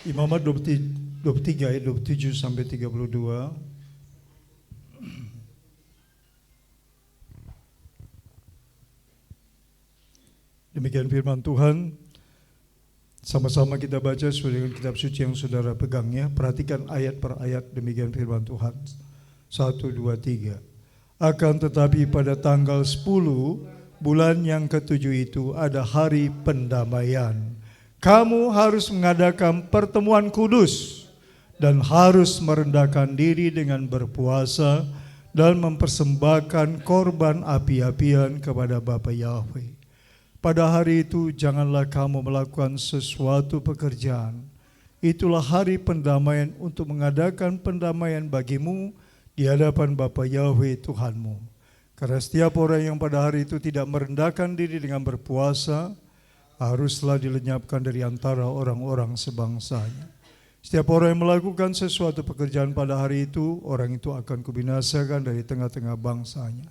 Imamat 23 ayat 27 sampai 32. Demikian firman Tuhan. Sama-sama kita baca sesuai dengan kitab suci yang saudara pegangnya. Perhatikan ayat per ayat, demikian firman Tuhan. 1, 2, 3. Akan tetapi pada tanggal 10 bulan yang ketujuh itu ada hari pendamaian. Kamu harus mengadakan pertemuan kudus dan harus merendahkan diri dengan berpuasa dan mempersembahkan korban api-apian kepada Bapa Yahweh. Pada hari itu janganlah kamu melakukan sesuatu pekerjaan. Itulah hari pendamaian untuk mengadakan pendamaian bagimu di hadapan Bapa Yahweh Tuhanmu. Karena setiap orang yang pada hari itu tidak merendahkan diri dengan berpuasa, haruslah dilenyapkan dari antara orang-orang sebangsanya. Setiap orang yang melakukan sesuatu pekerjaan pada hari itu, orang itu akan kubinasakan dari tengah-tengah bangsanya.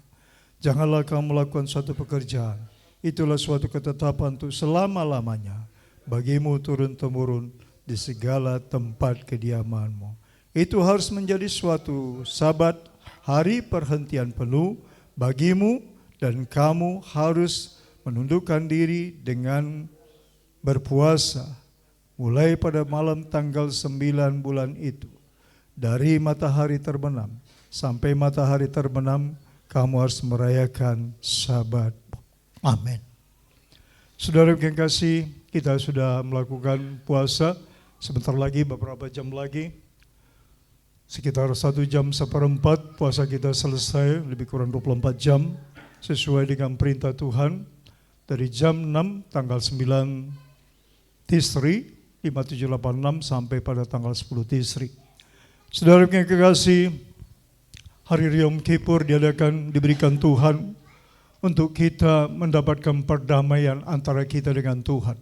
Janganlah kamu melakukan suatu pekerjaan. Itulah suatu ketetapan untuk selama-lamanya bagimu turun-temurun di segala tempat kediamanmu. Itu harus menjadi suatu sabat, hari perhentian penuh bagimu, dan kamu harus menundukkan diri dengan berpuasa mulai pada malam tanggal 9 bulan itu. Dari matahari terbenam sampai matahari terbenam, kamu harus merayakan sabat. Amin. Saudara yang kasih, kita sudah melakukan puasa sebentar lagi, beberapa jam lagi. Sekitar 1 jam seperempat puasa kita selesai, lebih kurang 24 jam sesuai dengan perintah Tuhan. Dari jam 6 tanggal 9 Tisri 5786 sampai pada tanggal 10 Tisri. Saudara yang kekasih, hari Yom Kippur diberikan Tuhan untuk kita mendapatkan perdamaian antara kita dengan Tuhan.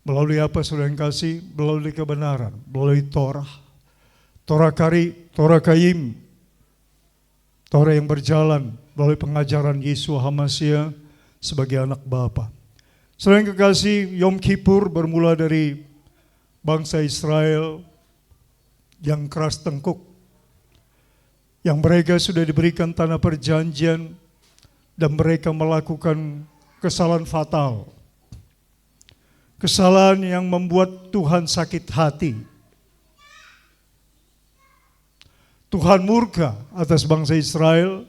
Melalui apa saudara yang kasih? Melalui kebenaran, melalui Torah. Torah Kayim, Torah yang berjalan melalui pengajaran Yesus HaMashiach sebagai anak Bapa. Saudara yang kekasih, Yom Kippur bermula dari bangsa Israel yang keras tengkuk, yang mereka sudah diberikan tanah perjanjian dan mereka melakukan kesalahan fatal. Kesalahan yang membuat Tuhan sakit hati. Tuhan murka atas bangsa Israel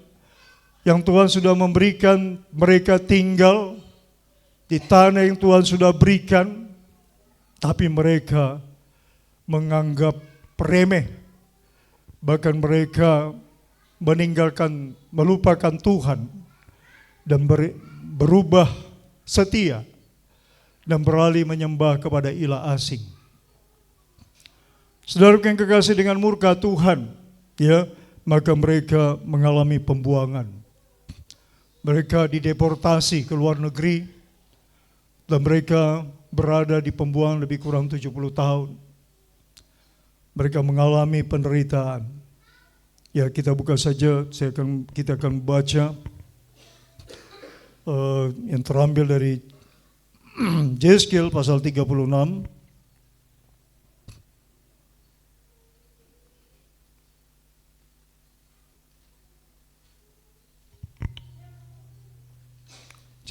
yang Tuhan sudah memberikan mereka tinggal di tanah yang Tuhan sudah berikan, tapi mereka menganggap remeh. Bahkan mereka melupakan Tuhan dan berubah setia dan beralih menyembah kepada ilah asing. Saudara yang kekasih, dengan murka Tuhan, maka mereka mengalami pembuangan. Mereka dideportasi ke luar negeri dan mereka berada di pembuangan lebih kurang 70 tahun. Mereka mengalami penderitaan. Ya, kita buka saja, kita akan baca yang terambil dari Yeskel pasal 36.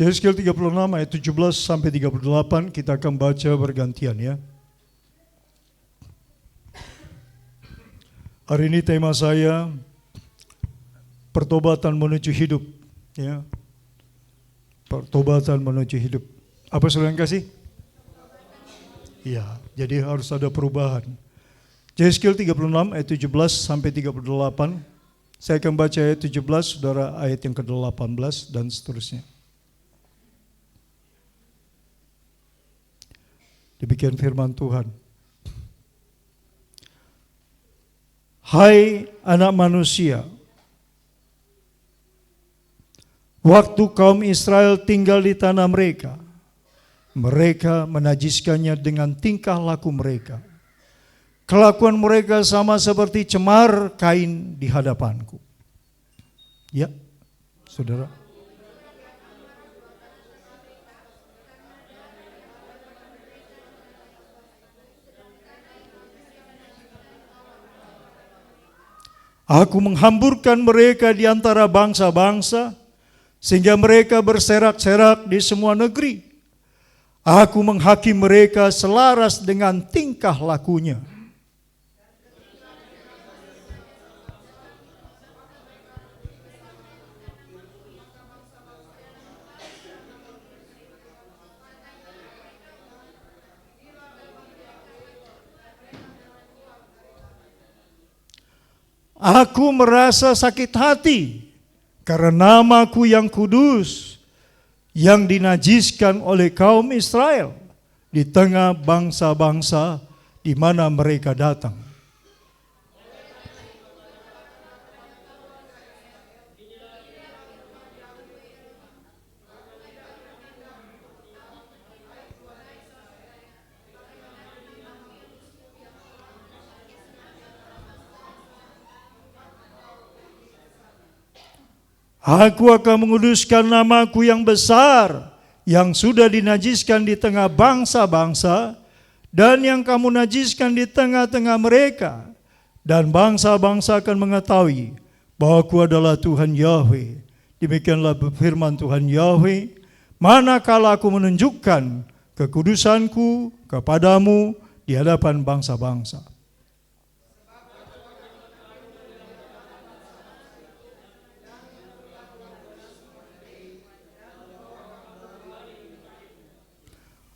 Yeskel 36 ayat 17 sampai 38 kita akan baca bergantian ya. Hari ini tema saya pertobatan menuju hidup ya. Pertobatan menuju hidup. Apa saudara yang kasih? Ya, jadi harus ada perubahan. Yeskel 36 ayat 17 sampai 38. Saya akan baca ayat 17, saudara ayat yang ke-18 dan seterusnya. Demikian firman Tuhan. Hai anak manusia, waktu kaum Israel tinggal di tanah mereka, mereka menajiskannya dengan tingkah laku mereka. Kelakuan mereka sama seperti cemar kain di hadapanku. Ya, saudara. Aku menghamburkan mereka di antara bangsa-bangsa, sehingga mereka berserak-serak di semua negeri. Aku menghakim mereka selaras dengan tingkah lakunya. Aku merasa sakit hati karena namaku yang kudus yang dinajiskan oleh kaum Israel di tengah bangsa-bangsa di mana mereka datang. Aku akan menguduskan namaku yang besar, yang sudah dinajiskan di tengah bangsa-bangsa, dan yang kamu najiskan di tengah-tengah mereka. Dan bangsa-bangsa akan mengetahui bahwa Aku adalah Tuhan Yahweh. Demikianlah firman Tuhan Yahweh, manakala Aku menunjukkan kekudusanku kepadamu di hadapan bangsa-bangsa.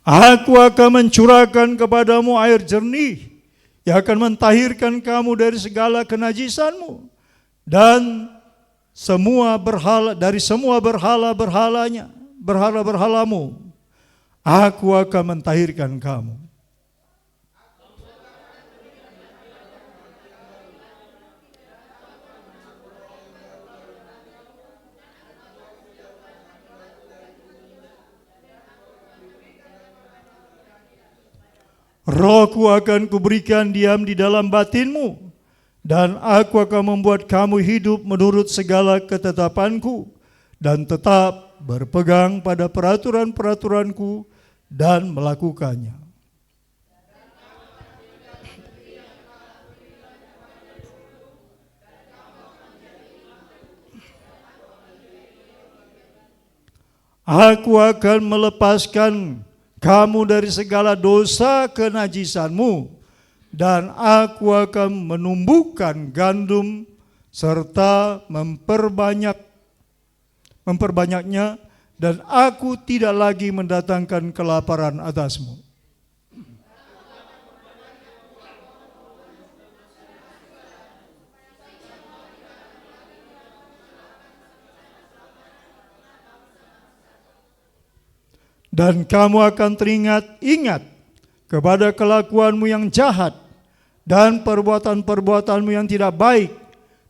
Aku akan mencurahkan kepadamu air jernih yang akan mentahirkan kamu dari segala kenajisanmu dan semua berhala-berhalamu. Aku akan mentahirkan kamu. Rohku akan kuberikan diam di dalam batinmu, dan Aku akan membuat kamu hidup menurut segala ketetapanku, dan tetap berpegang pada peraturan-peraturanku dan melakukannya. Aku akan melepaskan kamu dari segala dosa kenajisanmu, dan Aku akan menumbuhkan gandum serta memperbanyaknya, dan Aku tidak lagi mendatangkan kelaparan atasmu. Dan kamu akan ingat kepada kelakuanmu yang jahat dan perbuatan-perbuatanmu yang tidak baik,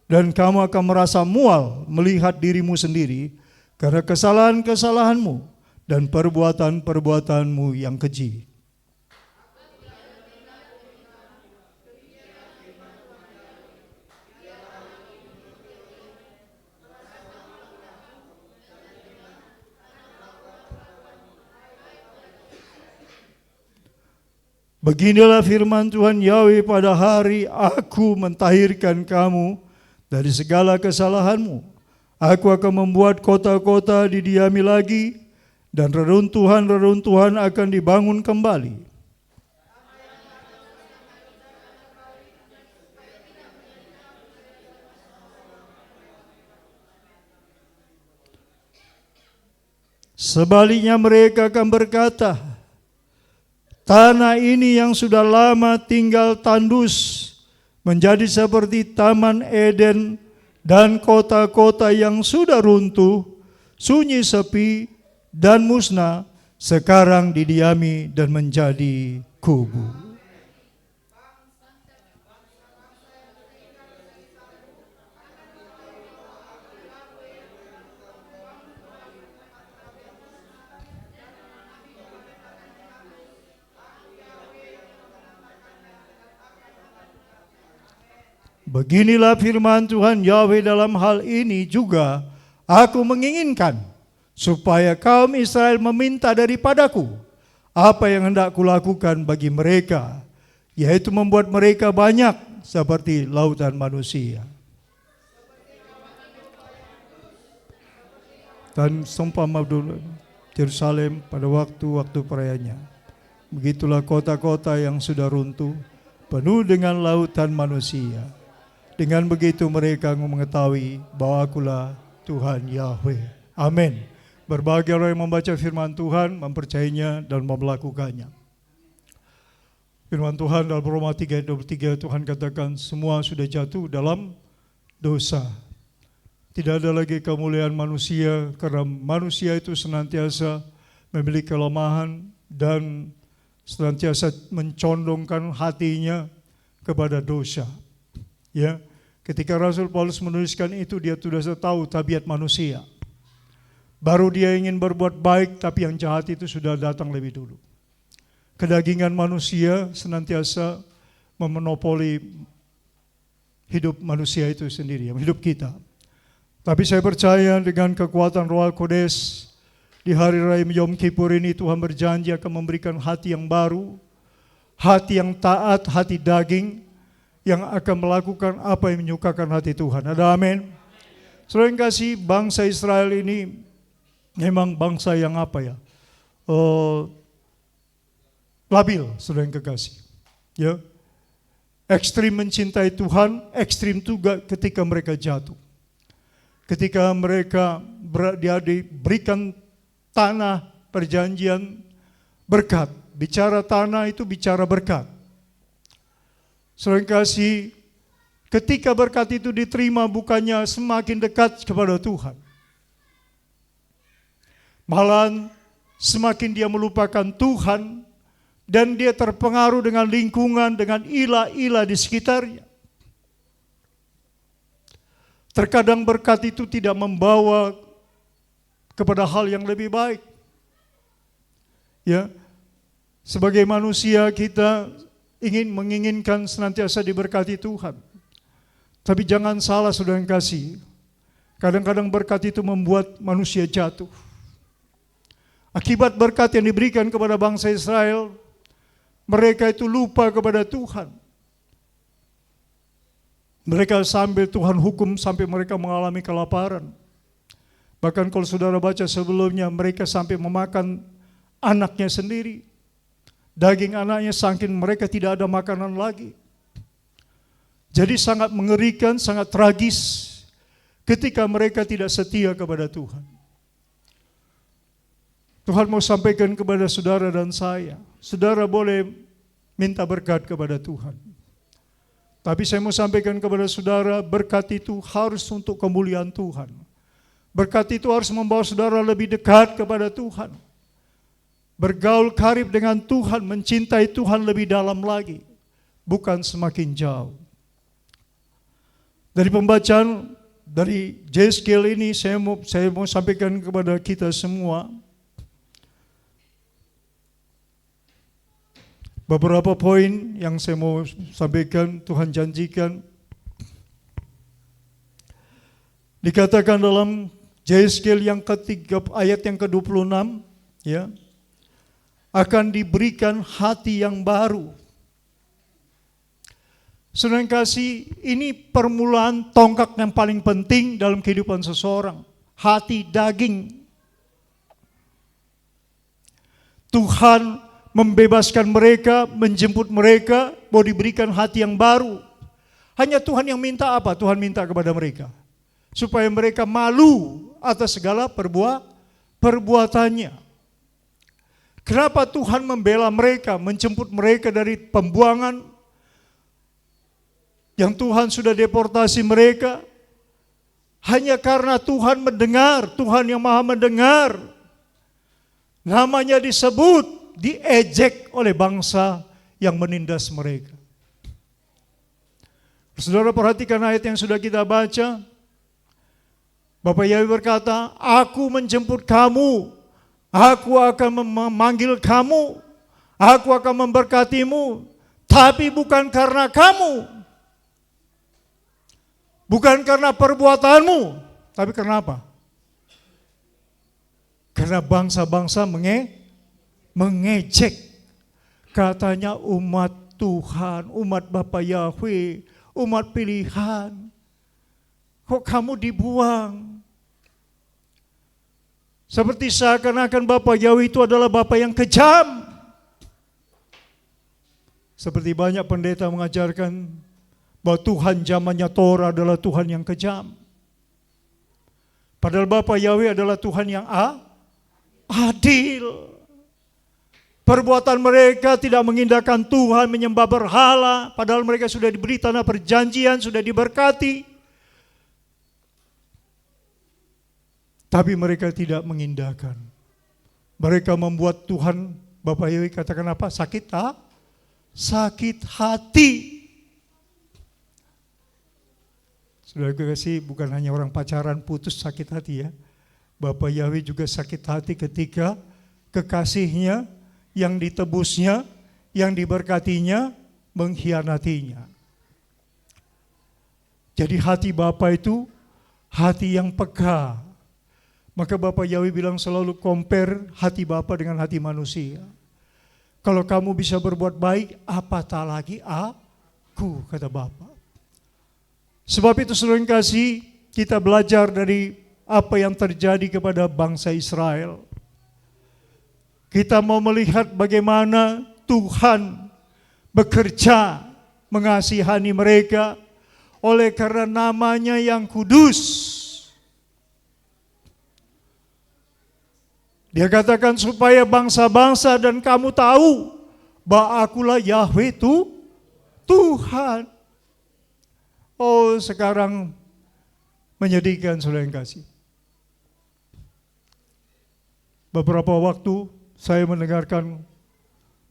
dan kamu akan merasa mual melihat dirimu sendiri karena kesalahan-kesalahanmu dan perbuatan-perbuatanmu yang keji. Beginilah firman Tuhan Yahweh, pada hari Aku mentahirkan kamu dari segala kesalahanmu. Aku akan membuat kota-kota didiami lagi, dan reruntuhan-reruntuhan akan dibangun kembali. Sebaliknya mereka akan berkata, tanah ini yang sudah lama tinggal tandus menjadi seperti Taman Eden, dan kota-kota yang sudah runtuh, sunyi sepi dan musnah, sekarang didiami dan menjadi kubu. Beginilah firman Tuhan Yahweh, dalam hal ini juga Aku menginginkan supaya kaum Israel meminta daripadaku apa yang hendak kulakukan bagi mereka, yaitu membuat mereka banyak seperti lautan manusia. dan seumpama dulu Yerusalem pada waktu-waktu perayanya. Begitulah kota-kota yang sudah runtuh, penuh dengan lautan manusia. Dengan begitu mereka mengetahui bahwa akulah Tuhan Yahweh. Amin. Berbahagia orang yang membaca firman Tuhan, mempercayainya dan melakukannya. Firman Tuhan dalam Roma 3:23, Tuhan katakan semua sudah jatuh dalam dosa. Tidak ada lagi kemuliaan manusia karena manusia itu senantiasa memiliki kelemahan dan senantiasa mencondongkan hatinya kepada dosa. Ya, ketika Rasul Paulus menuliskan itu, dia sudah tahu tabiat manusia. Baru dia ingin berbuat baik, tapi yang jahat itu sudah datang lebih dulu. Kedagingan manusia senantiasa memonopoli hidup manusia itu sendiri, hidup kita. Tapi saya percaya dengan kekuatan Roh Kudus, di hari raya Yom Kippur ini Tuhan berjanji akan memberikan hati yang baru, hati yang taat, hati daging, yang akan melakukan apa yang menyukakan hati Tuhan. Ada amin? Saudara yang kasih, bangsa Israel ini memang bangsa yang labil, saudara yang kekasih. Ya, ekstrim mencintai Tuhan, ekstrim juga ketika mereka jatuh. Ketika mereka diberikan tanah perjanjian berkat. Bicara tanah itu bicara berkat. Saudara yang kasih, ketika berkat itu diterima bukannya semakin dekat kepada Tuhan. Malahan semakin dia melupakan Tuhan dan dia terpengaruh dengan lingkungan, dengan ilah-ilah di sekitarnya. Terkadang berkat itu tidak membawa kepada hal yang lebih baik. Ya, sebagai manusia kita menginginkan senantiasa diberkati Tuhan. Tapi jangan salah, saudara yang kasih. Kadang-kadang berkat itu membuat manusia jatuh. Akibat berkat yang diberikan kepada bangsa Israel, mereka itu lupa kepada Tuhan. Mereka sambil Tuhan hukum sampai mereka mengalami kelaparan. Bahkan kalau saudara baca sebelumnya, mereka sampai memakan anaknya sendiri. Daging anaknya saking mereka tidak ada makanan lagi. Jadi sangat mengerikan, sangat tragis ketika mereka tidak setia kepada Tuhan. Tuhan mau sampaikan kepada saudara dan saya, saudara boleh minta berkat kepada Tuhan. Tapi saya mau sampaikan kepada saudara, berkat itu harus untuk kemuliaan Tuhan. Berkat itu harus membawa saudara lebih dekat kepada Tuhan. Bergaul karib dengan Tuhan, mencintai Tuhan lebih dalam lagi, bukan semakin jauh. Dari pembacaan dari Yeskel ini saya mau sampaikan kepada kita semua beberapa poin yang saya mau sampaikan. Tuhan janjikan, dikatakan dalam Yeskel yang ketiga ayat yang ke-26, ya, akan diberikan hati yang baru. Saudara yang kasih, ini permulaan tongkat yang paling penting dalam kehidupan seseorang. Hati daging. Tuhan membebaskan mereka, menjemput mereka, mau diberikan hati yang baru. Hanya Tuhan yang minta apa? Tuhan minta kepada mereka, supaya mereka malu atas segala perbuatannya. Kenapa Tuhan membela mereka, menjemput mereka dari pembuangan yang Tuhan sudah deportasi mereka? Hanya karena Tuhan mendengar, Tuhan yang maha mendengar. Namanya disebut, diejek oleh bangsa yang menindas mereka. Saudara perhatikan ayat yang sudah kita baca. Bapak Yahweh berkata, aku menjemput kamu, aku akan memanggil kamu, aku akan memberkatimu, tapi bukan karena kamu, bukan karena perbuatanmu, tapi karena apa? Karena bangsa-bangsa mengejek. Katanya umat Tuhan, umat Bapak Yahweh, umat pilihan. Kok kamu dibuang? Seperti seakan-akan Bapa Yahweh itu adalah Bapa yang kejam. Seperti banyak pendeta mengajarkan bahwa Tuhan zamannya Torah adalah Tuhan yang kejam. Padahal Bapa Yahweh adalah Tuhan yang adil. Perbuatan mereka tidak mengindahkan Tuhan, menyembah berhala, padahal mereka sudah diberi tanah perjanjian, sudah diberkati. Tapi mereka tidak mengindahkan. Mereka membuat Tuhan, Bapak Yahweh katakan apa? Sakit hati. Saudara kasih, bukan hanya orang pacaran putus sakit hati ya. Bapak Yahweh juga sakit hati ketika kekasihnya yang ditebusnya, yang diberkatinya, mengkhianatinya. Jadi hati Bapa itu hati yang peka. Maka Bapak Yahweh bilang selalu compare hati Bapa dengan hati manusia. Kalau kamu bisa berbuat baik, apatah lagi aku, kata Bapa. Sebab itu saudara yang kasih, kita belajar dari apa yang terjadi kepada bangsa Israel. Kita mau melihat bagaimana Tuhan bekerja mengasihani mereka oleh karena namanya yang kudus. Dia katakan supaya bangsa-bangsa dan kamu tahu bahwa akulah Yahweh itu Tuhan. Oh, sekarang menyedihkan saudara yang kasih. Beberapa waktu saya mendengarkan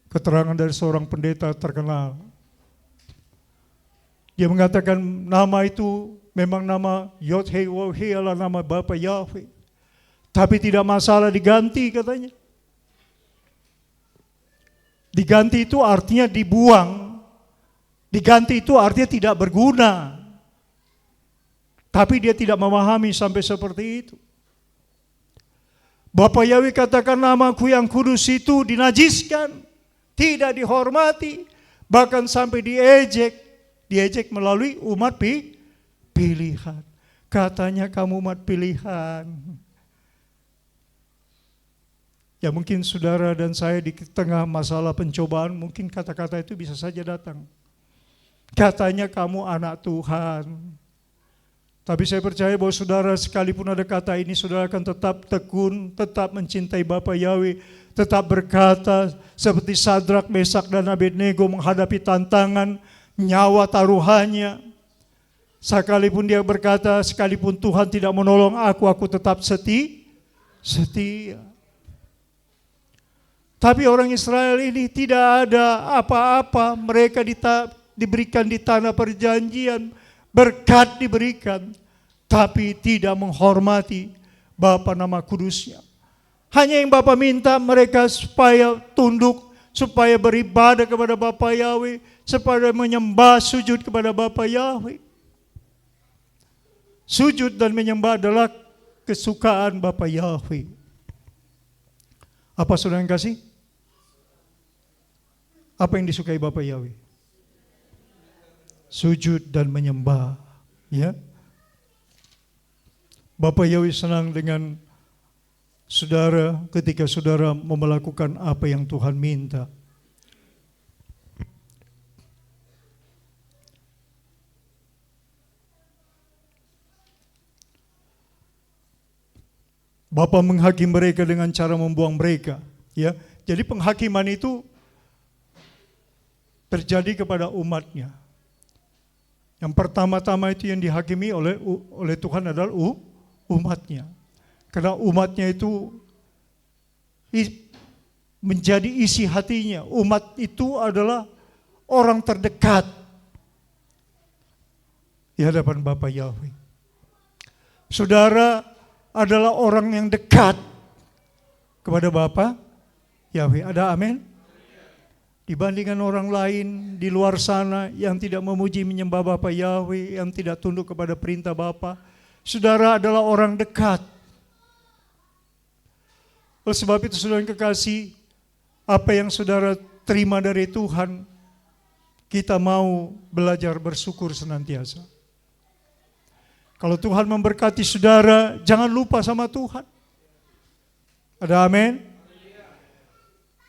keterangan dari seorang pendeta terkenal. Dia mengatakan nama itu memang nama Yod-Heh-Waw-Heh adalah nama Bapa Yahweh. Tapi tidak masalah diganti katanya. Diganti itu artinya dibuang. Diganti itu artinya tidak berguna. Tapi dia tidak memahami sampai seperti itu. Bapa Yahweh katakan namaku yang kudus itu dinajiskan, tidak dihormati, bahkan sampai diejek melalui umat pilihan. Katanya kamu umat pilihan. Ya mungkin saudara dan saya di tengah masalah pencobaan, mungkin kata-kata itu bisa saja datang. Katanya kamu anak Tuhan. Tapi saya percaya bahwa saudara sekalipun ada kata ini, saudara akan tetap tekun, tetap mencintai Bapa Yahweh, tetap berkata seperti Sadrak, Mesak, dan Abednego menghadapi tantangan, nyawa taruhannya. Sekalipun dia berkata, sekalipun Tuhan tidak menolong aku tetap setia. Tapi orang Israel ini tidak ada apa-apa, mereka diberikan di tanah perjanjian, berkat diberikan, tapi tidak menghormati Bapa nama kudusnya. Hanya yang Bapa minta mereka supaya tunduk, supaya beribadah kepada Bapa Yahweh, supaya menyembah sujud kepada Bapa Yahweh. Sujud dan menyembah adalah kesukaan Bapa Yahweh. Apa saudara yang kasih? Apa yang disukai Bapa Yahweh? Sujud dan menyembah, ya. Bapa Yahweh senang dengan saudara ketika saudara mau melakukan apa yang Tuhan minta. Bapa menghakimi mereka dengan cara membuang mereka, ya. Jadi penghakiman itu terjadi kepada umatnya. Yang pertama-tama itu yang dihakimi oleh Tuhan adalah umatnya. Karena umatnya itu menjadi isi hatinya. Umat itu adalah orang terdekat di hadapan Bapa Yahweh. Saudara adalah orang yang dekat kepada Bapa Yahweh. Ada amin? Dibandingkan orang lain di luar sana yang tidak memuji menyembah Bapa Yahweh, yang tidak tunduk kepada perintah Bapa, saudara adalah orang dekat. Oleh sebab itu saudara yang kekasih, apa yang saudara terima dari Tuhan, kita mau belajar bersyukur senantiasa. Kalau Tuhan memberkati saudara, jangan lupa sama Tuhan. Ada amin?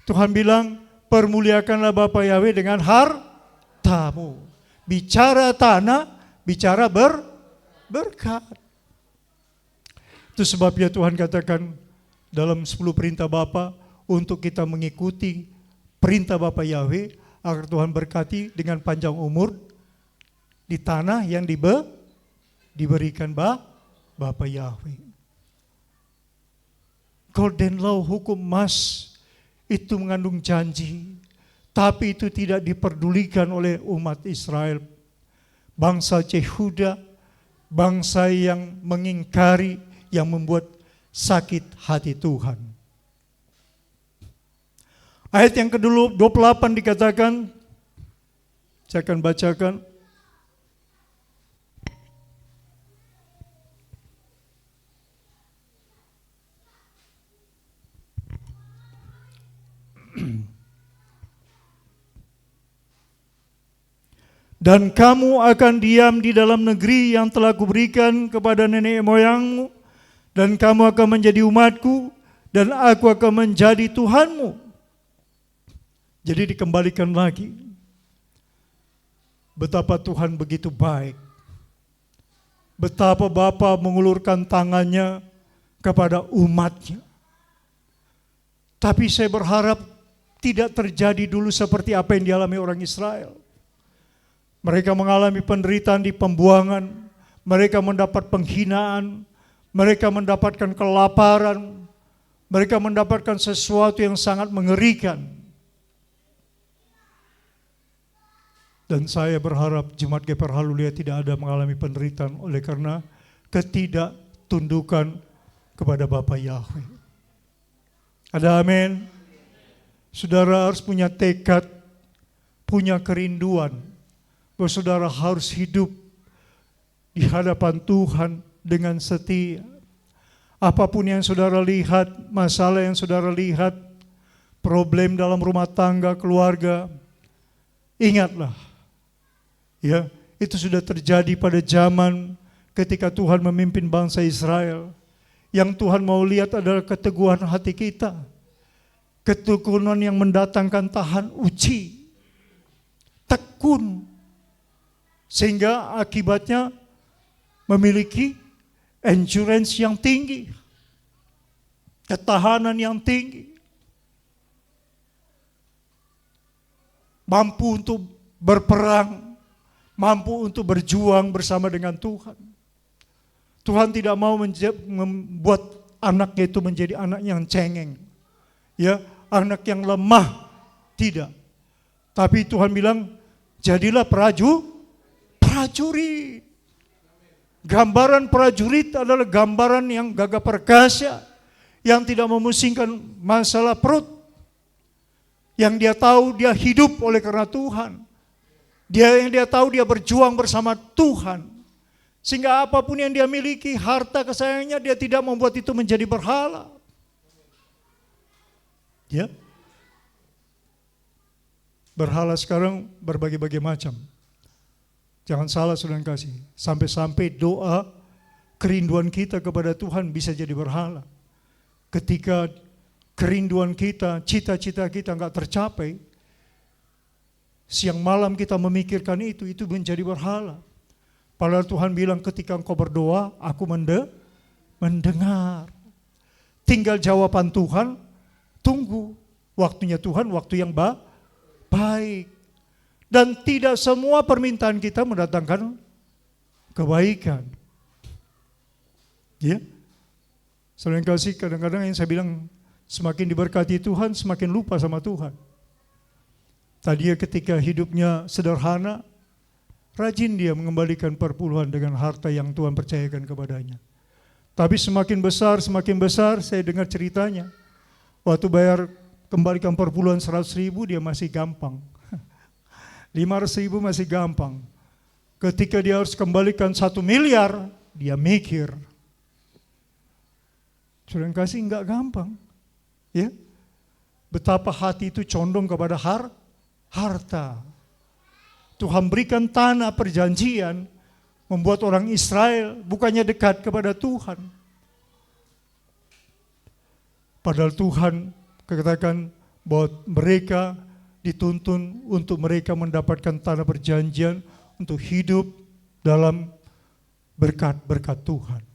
Tuhan bilang, permuliakanlah Bapa Yahweh dengan hartamu. Bicara tanah, bicara berkat. Itu sebabnya Tuhan katakan dalam 10 perintah Bapa untuk kita mengikuti perintah Bapa Yahweh agar Tuhan berkati dengan panjang umur di tanah yang diberikan Bapa Yahweh. Golden law, hukum emas itu mengandung janji, tapi itu tidak diperdulikan oleh umat Israel. Bangsa Yehuda, bangsa yang mengingkari, yang membuat sakit hati Tuhan. Ayat yang ke-28 dikatakan, saya akan bacakan. Dan kamu akan diam di dalam negeri yang telah kuberikan kepada nenek moyangmu, dan kamu akan menjadi umatku, dan aku akan menjadi Tuhanmu. Jadi dikembalikan lagi. Betapa Tuhan begitu baik. Betapa Bapa mengulurkan tangannya kepada umatnya. Tapi saya berharap tidak terjadi dulu seperti apa yang dialami orang Israel. Mereka mengalami penderitaan di pembuangan, mereka mendapat penghinaan, mereka mendapatkan kelaparan, mereka mendapatkan sesuatu yang sangat mengerikan. Dan saya berharap Jemaat GPR Halulia tidak ada mengalami penderitaan oleh karena ketidaktundukan kepada Bapa Yahweh. Ada amin? Saudara harus punya tekad, punya kerinduan bahwa saudara harus hidup di hadapan Tuhan dengan setia. Apapun yang saudara lihat, masalah yang saudara lihat, problem dalam rumah tangga, keluarga, ingatlah, ya, itu sudah terjadi pada zaman ketika Tuhan memimpin bangsa Israel. Yang Tuhan mau lihat adalah keteguhan hati kita, ketekunan yang mendatangkan tahan uji, tekun, sehingga akibatnya memiliki endurance yang tinggi, ketahanan yang tinggi, mampu untuk berperang, mampu untuk berjuang bersama dengan Tuhan. Tuhan tidak mau membuat anaknya itu menjadi anak yang cengeng, ya, anak yang lemah, tidak. Tapi Tuhan bilang, jadilah prajurit. Gambaran prajurit adalah gambaran yang gagah perkasa, yang tidak memusingkan masalah perut. Yang dia tahu dia hidup oleh karena Tuhan. Dia tahu dia berjuang bersama Tuhan. Sehingga apapun yang dia miliki, harta kesayangannya, dia tidak membuat itu menjadi berhala. Ya. Berhala sekarang berbagai-bagai macam. Jangan salah saudara kasih, sampai-sampai doa kerinduan kita kepada Tuhan bisa jadi berhala. Ketika kerinduan kita, cita-cita kita enggak tercapai, siang malam kita memikirkan itu menjadi berhala. Padahal Tuhan bilang ketika engkau berdoa, aku mendengar. Tinggal jawaban Tuhan, tunggu. Waktunya Tuhan, waktu yang baik. Dan tidak semua permintaan kita mendatangkan kebaikan. Ya. Saudara kasih, kadang-kadang yang saya bilang, semakin diberkati Tuhan, semakin lupa sama Tuhan. Tadinya ketika hidupnya sederhana, rajin dia mengembalikan perpuluhan dengan harta yang Tuhan percayakan kepadanya. Tapi semakin besar, saya dengar ceritanya. Waktu bayar kembalikan perpuluhan 100.000, dia masih gampang. 500.000 masih gampang. Ketika dia harus kembalikan 1 miliar, dia mikir. Saudara kasih enggak gampang. Ya. Betapa hati itu condong kepada harta. Tuhan berikan tanah perjanjian, membuat orang Israel bukannya dekat kepada Tuhan. Padahal Tuhan katakan bahwa mereka dituntun untuk mereka mendapatkan tanah perjanjian untuk hidup dalam berkat-berkat Tuhan.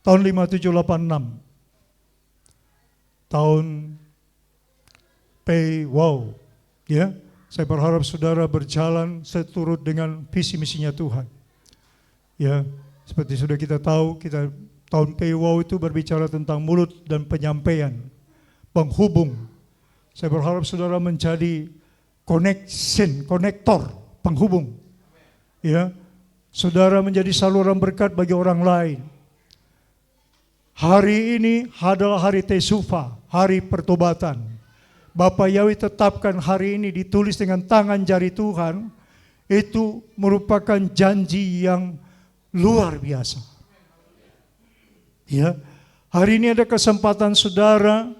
Tahun 5786, tahun Wow, ya. Saya berharap saudara berjalan seturut dengan visi misinya Tuhan. Ya, seperti sudah kita tahu, kita tahun Wow itu berbicara tentang mulut dan penyampaian, penghubung. Saya berharap saudara menjadi konektor, penghubung. Ya, saudara menjadi saluran berkat bagi orang lain. Hari ini adalah hari Tesufa, hari pertobatan. Bapak Yahweh tetapkan hari ini ditulis dengan tangan jari Tuhan. Itu merupakan janji yang luar biasa. Ya, hari ini ada kesempatan saudara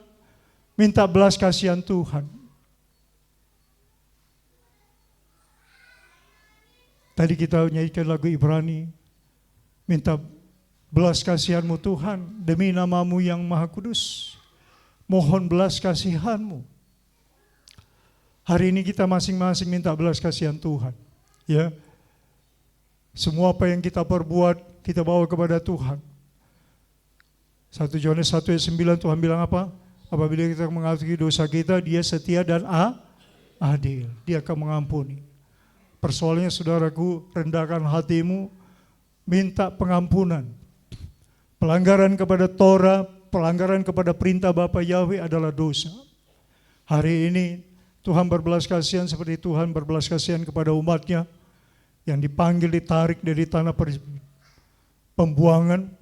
minta belas kasihan Tuhan. Tadi kita nyanyikan lagu Ibrani, minta belas kasihan-Mu Tuhan demi nama-Mu yang Maha Kudus. Mohon belas kasihan-Mu. Hari ini kita masing-masing minta belas kasihan Tuhan. Ya, semua apa yang kita perbuat kita bawa kepada Tuhan. 1 Yohanes 1 ayat 9 Tuhan bilang apa? Apabila kita mengakui dosa kita, Dia setia dan adil. Dia akan mengampuni. Persoalannya saudaraku, rendahkan hatimu, minta pengampunan. Pelanggaran kepada Torah, pelanggaran kepada perintah Bapa Yahweh adalah dosa. Hari ini Tuhan berbelas kasihan seperti Tuhan berbelas kasihan kepada umatnya yang dipanggil, ditarik dari tanah pembuangan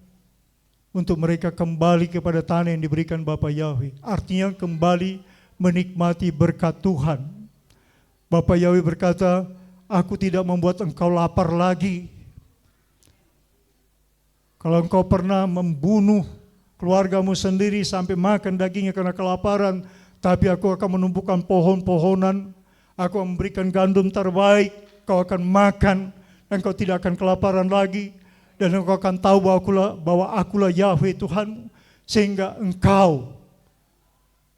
untuk mereka kembali kepada tanah yang diberikan Bapa Yahweh. Artinya kembali menikmati berkat Tuhan. Bapa Yahweh berkata, aku tidak membuat engkau lapar lagi. Kalau engkau pernah membunuh keluargamu sendiri sampai makan dagingnya karena kelaparan, tapi aku akan menumbuhkan pohon-pohonan, aku akan memberikan gandum terbaik, kau akan makan, dan kau tidak akan kelaparan lagi, dan engkau akan tahu bahwa akulah Yahweh Tuhanmu, sehingga engkau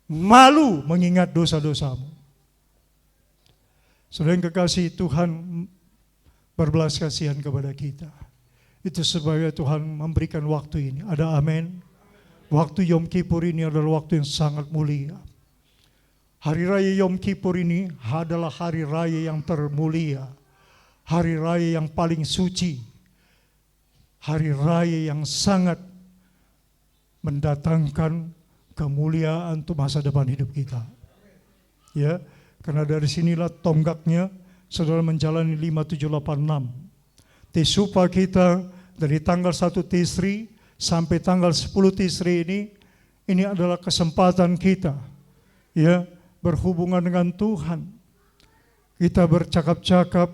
malu mengingat dosa-dosamu. Saudara yang kekasih, Tuhan berbelas kasihan kepada kita. Itu sebabnya Tuhan memberikan waktu ini. Ada amin. Waktu Yom Kippur ini adalah waktu yang sangat mulia. Hari Raya Yom Kippur ini adalah hari raya yang termulia. Hari raya yang paling suci. Hari raya yang sangat mendatangkan kemuliaan untuk masa depan hidup kita. Ya, karena dari sinilah tonggaknya saudara menjalani 5786. Tesupa kita dari tanggal 1 Tisri sampai tanggal 10 Tisri ini adalah kesempatan kita. Ya, berhubungan dengan Tuhan, kita bercakap-cakap,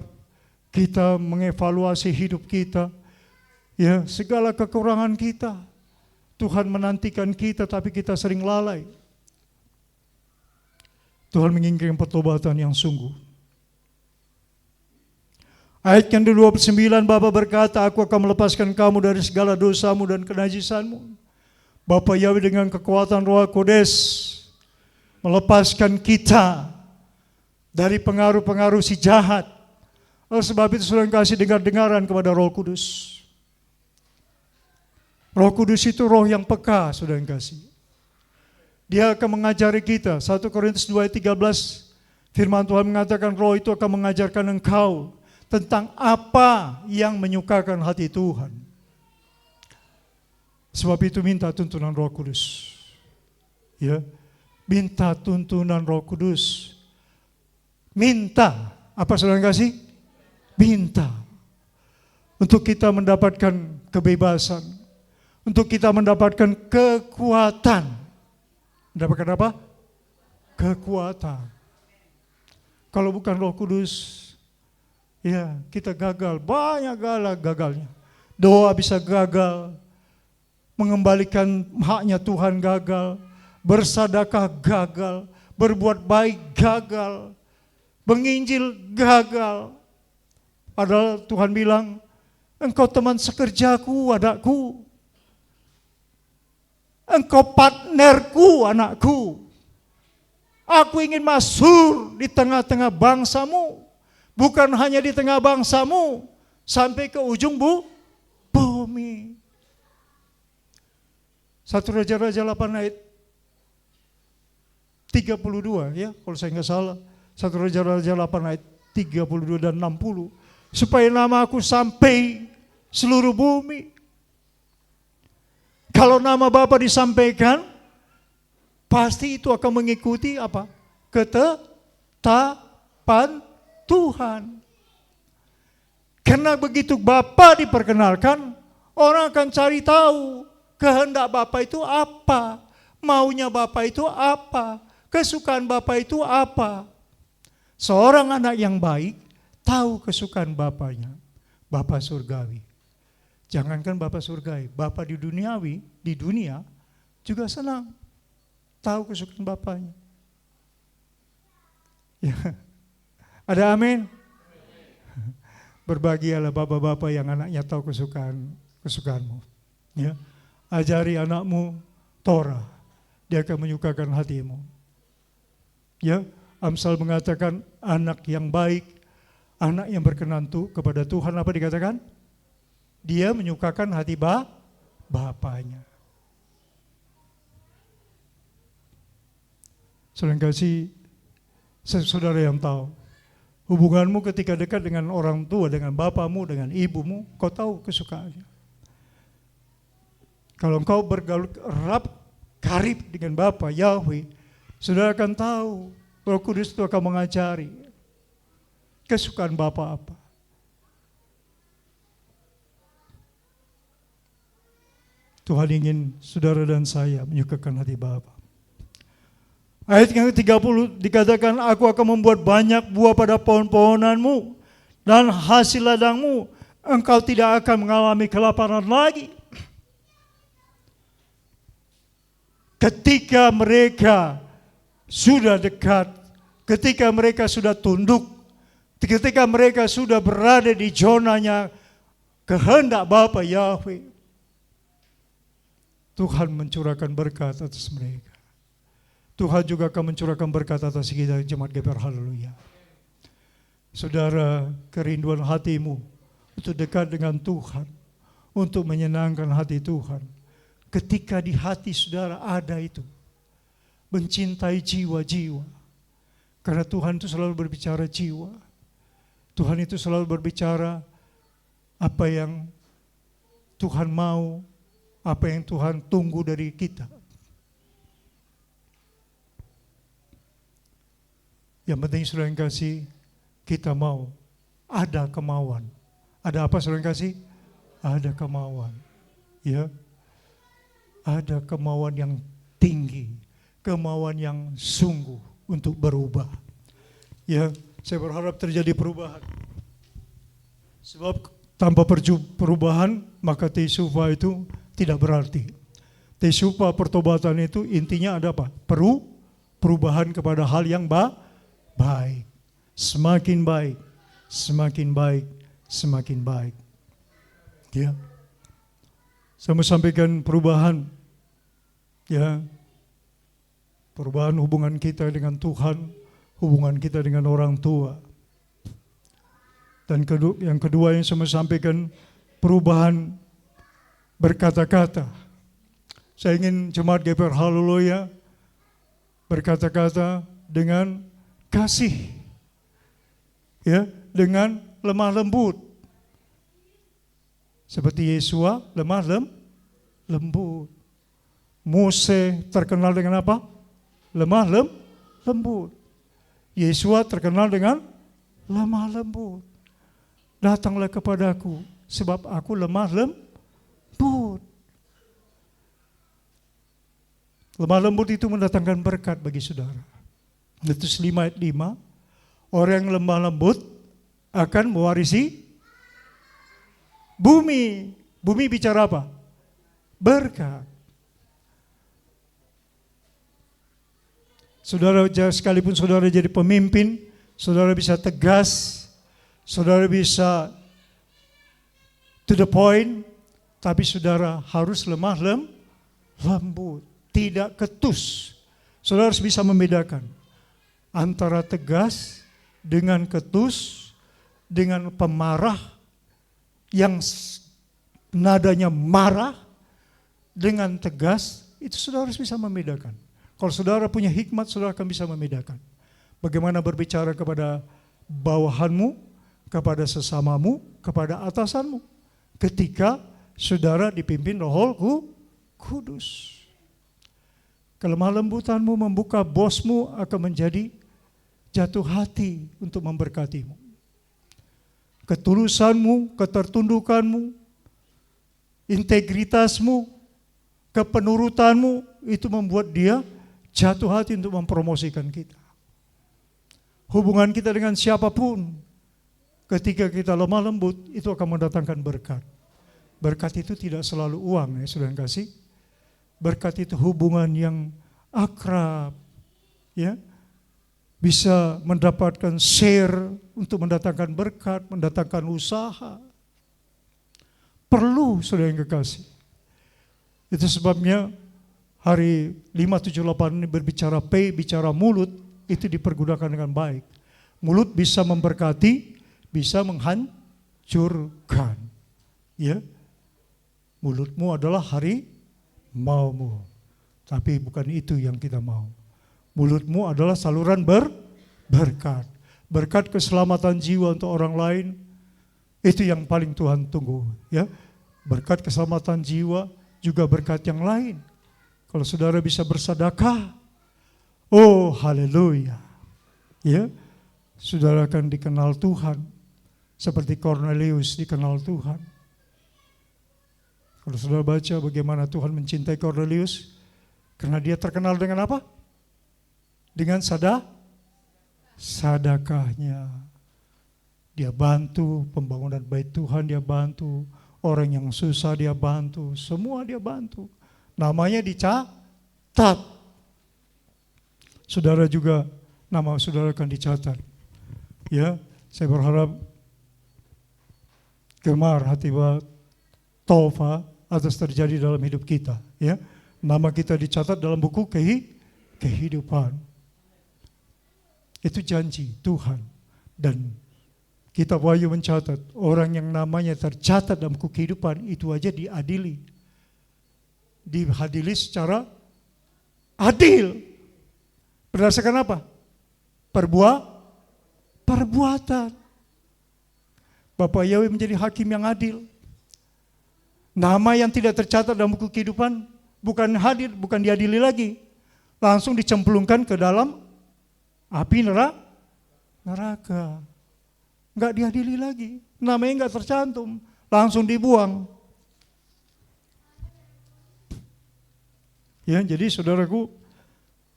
kita mengevaluasi hidup kita, ya, segala kekurangan kita. Tuhan menantikan kita, tapi kita sering lalai. Tuhan menginginkan pertobatan yang sungguh. Ayat yang ke-29, Bapa berkata, aku akan melepaskan kamu dari segala dosamu dan kenajisanmu. Bapa Yahweh dengan kekuatan Roh Kudus melepaskan kita dari pengaruh-pengaruh si jahat. Oleh sebab itu saudara kasih dengar-dengaran kepada Roh Kudus. Roh Kudus itu roh yang peka, saudara kasih. Dia akan mengajari kita. 1 Korintus 2 ayat 13, firman Tuhan mengatakan roh itu akan mengajarkan engkau tentang apa yang menyukakan hati Tuhan. Sebab itu minta tuntunan Roh Kudus. Ya. Minta tuntunan Roh Kudus. Minta. Apa saudara kasih? Minta. Untuk kita mendapatkan kebebasan. Untuk kita mendapatkan kekuatan. Mendapatkan apa? Kekuatan. Kalau bukan Roh Kudus, ya kita gagal. Banyak gagalnya. Doa bisa gagal. Mengembalikan haknya Tuhan gagal. Bersedekah gagal, berbuat baik gagal, menginjil gagal. Padahal Tuhan bilang, engkau teman sekerjaku, adakku. engkau partnerku, anakku. Aku ingin masuk di tengah-tengah bangsamu. Bukan hanya di tengah bangsamu, sampai ke ujung bumi. 1 Raja-Raja 8 ayat 32 ya, kalau saya nggak salah. 1 Raja-Raja 8 ayat 32 dan 60. Supaya nama aku sampai seluruh bumi. Kalau nama Bapa disampaikan, pasti itu akan mengikuti apa? Ketetapan Tuhan. Karena begitu Bapa diperkenalkan, orang akan cari tahu kehendak Bapa itu apa, maunya Bapa itu apa, kesukaan Bapa itu apa. Seorang anak yang baik tahu kesukaan Bapanya, Bapa surgawi. Jangankan Bapa surgawi, Bapa di dunia juga senang tahu kesukaan Bapanya. Ya. Ada amin? Berbahagialah bapak-bapak yang anaknya tahu kesukaanmu. Ya. Ajari anakmu Torah, dia akan menyukakan hatimu. Ya, Amsal mengatakan anak yang baik, anak yang berkenan kepada Tuhan, apa dikatakan? Dia menyukakan hati bapaknya. Saudara kasih, saudara yang tahu, hubunganmu ketika dekat dengan orang tua, dengan bapamu, dengan ibumu, kau tahu kesukaannya. Kalau engkau bergaul erat karib dengan Bapa Yahweh, saudara akan tahu Roh Kudus itu akan mengajari kesukaan Bapa apa. Tuhan ingin saudara dan saya menyukakan hati Bapa. Ayat yang ke-30 dikatakan, aku akan membuat banyak buah pada pohon-pohonanmu dan hasil ladangmu, engkau tidak akan mengalami kelaparan lagi. Ketika mereka sudah dekat, ketika mereka sudah tunduk, ketika mereka sudah berada di zonanya kehendak Bapa Yahweh, Tuhan mencurahkan berkat atas mereka. Tuhan juga akan mencurahkan berkat atas kita, jemaat GPR, haleluya. Saudara, kerinduan hatimu untuk dekat dengan Tuhan, untuk menyenangkan hati Tuhan. Ketika di hati saudara ada itu, mencintai jiwa-jiwa. Karena Tuhan itu selalu berbicara jiwa. Tuhan itu selalu berbicara apa yang Tuhan mau, apa yang Tuhan tunggu dari kita. Yang penting saudara yang kasih, kita mau, ada kemauan. Ada apa saudara yang kasih? Ada kemauan. Ya, ada kemauan yang tinggi, kemauan yang sungguh untuk berubah. Ya, saya berharap terjadi perubahan. Sebab tanpa perubahan, maka tesufa itu tidak berarti. Tesufa pertobatan itu intinya ada apa? Perubahan kepada hal yang baik. Semakin baik, semakin baik, semakin baik. Ya. Saya mau sampaikan perubahan. Ya. Perubahan hubungan kita dengan Tuhan, hubungan kita dengan orang tua. Dan yang kedua yang saya mau sampaikan, perubahan berkata-kata. Saya ingin jemaat GPR haleluya berkata-kata dengan kasih, ya, dengan lemah lembut. Seperti Yesua lemah lembut. Mose terkenal dengan apa? Lemah lembut. Yesua terkenal dengan lemah lembut. Datanglah kepadaku sebab aku lemah lembut. Lemah lembut itu mendatangkan berkat bagi saudara. Matius 5 ayat 5, orang yang lemah lembut akan mewarisi bumi. Bumi bicara apa? Berkat. Saudara, sekalipun saudara jadi pemimpin, saudara bisa tegas, saudara bisa to the point, tapi saudara harus lemah lembut, tidak ketus. Saudara harus bisa membedakan antara tegas dengan ketus, dengan pemarah yang nadanya marah dengan tegas. Itu saudara harus bisa membedakan. Kalau saudara punya hikmat, saudara akan bisa membedakan. Bagaimana berbicara kepada bawahanmu, kepada sesamamu, kepada atasanmu. Ketika saudara dipimpin Roh Kudus. Kelemah lembutanmu membuka bosmu akan menjadi jatuh hati untuk memberkatimu. Ketulusanmu, ketertundukanmu, integritasmu, kepenurutanmu itu membuat dia jatuh hati untuk mempromosikan kita. Hubungan kita dengan siapapun, ketika kita lemah lembut, itu akan mendatangkan berkat. Berkat itu tidak selalu uang ya saudara kasih. Berkat itu hubungan yang akrab, ya, bisa mendapatkan share untuk mendatangkan berkat, mendatangkan usaha. Perlu saudara yang kekasih. Itu sebabnya hari 578 ini berbicara bicara mulut, itu dipergunakan dengan baik. Mulut bisa memberkati, bisa menghancurkan. Ya, mulutmu adalah harimaumu, tapi bukan itu yang kita mau. Mulutmu adalah saluran berkat. Berkat keselamatan jiwa untuk orang lain, itu yang paling Tuhan tunggu. Ya, berkat keselamatan jiwa, juga berkat yang lain. Kalau saudara bisa bersedekah, oh haleluya. Ya, saudara akan dikenal Tuhan. Seperti Cornelius dikenal Tuhan. Kalau saudara baca bagaimana Tuhan mencintai Cornelius, karena dia terkenal dengan apa? Dengan sedekahnya. Dia bantu pembangunan bait Tuhan, dia bantu orang yang susah, dia bantu, semua dia bantu. Namanya dicatat. Saudara juga, nama saudara akan dicatat. Ya, saya berharap gemar hati Tova atas terjadi dalam hidup kita. Ya, nama kita dicatat dalam buku kehidupan. Itu janji Tuhan. Dan Kitab Wahyu mencatat, orang yang namanya tercatat dalam buku kehidupan itu aja diadili. Diadili secara adil. Berdasarkan apa? Perbuatan. Bapak Yahweh menjadi hakim yang adil. Nama yang tidak tercatat dalam buku kehidupan bukan hadir, bukan diadili lagi. Langsung dicemplungkan ke dalam api neraka. Enggak diadili lagi, namanya enggak tercantum, langsung dibuang. Ya, jadi saudaraku,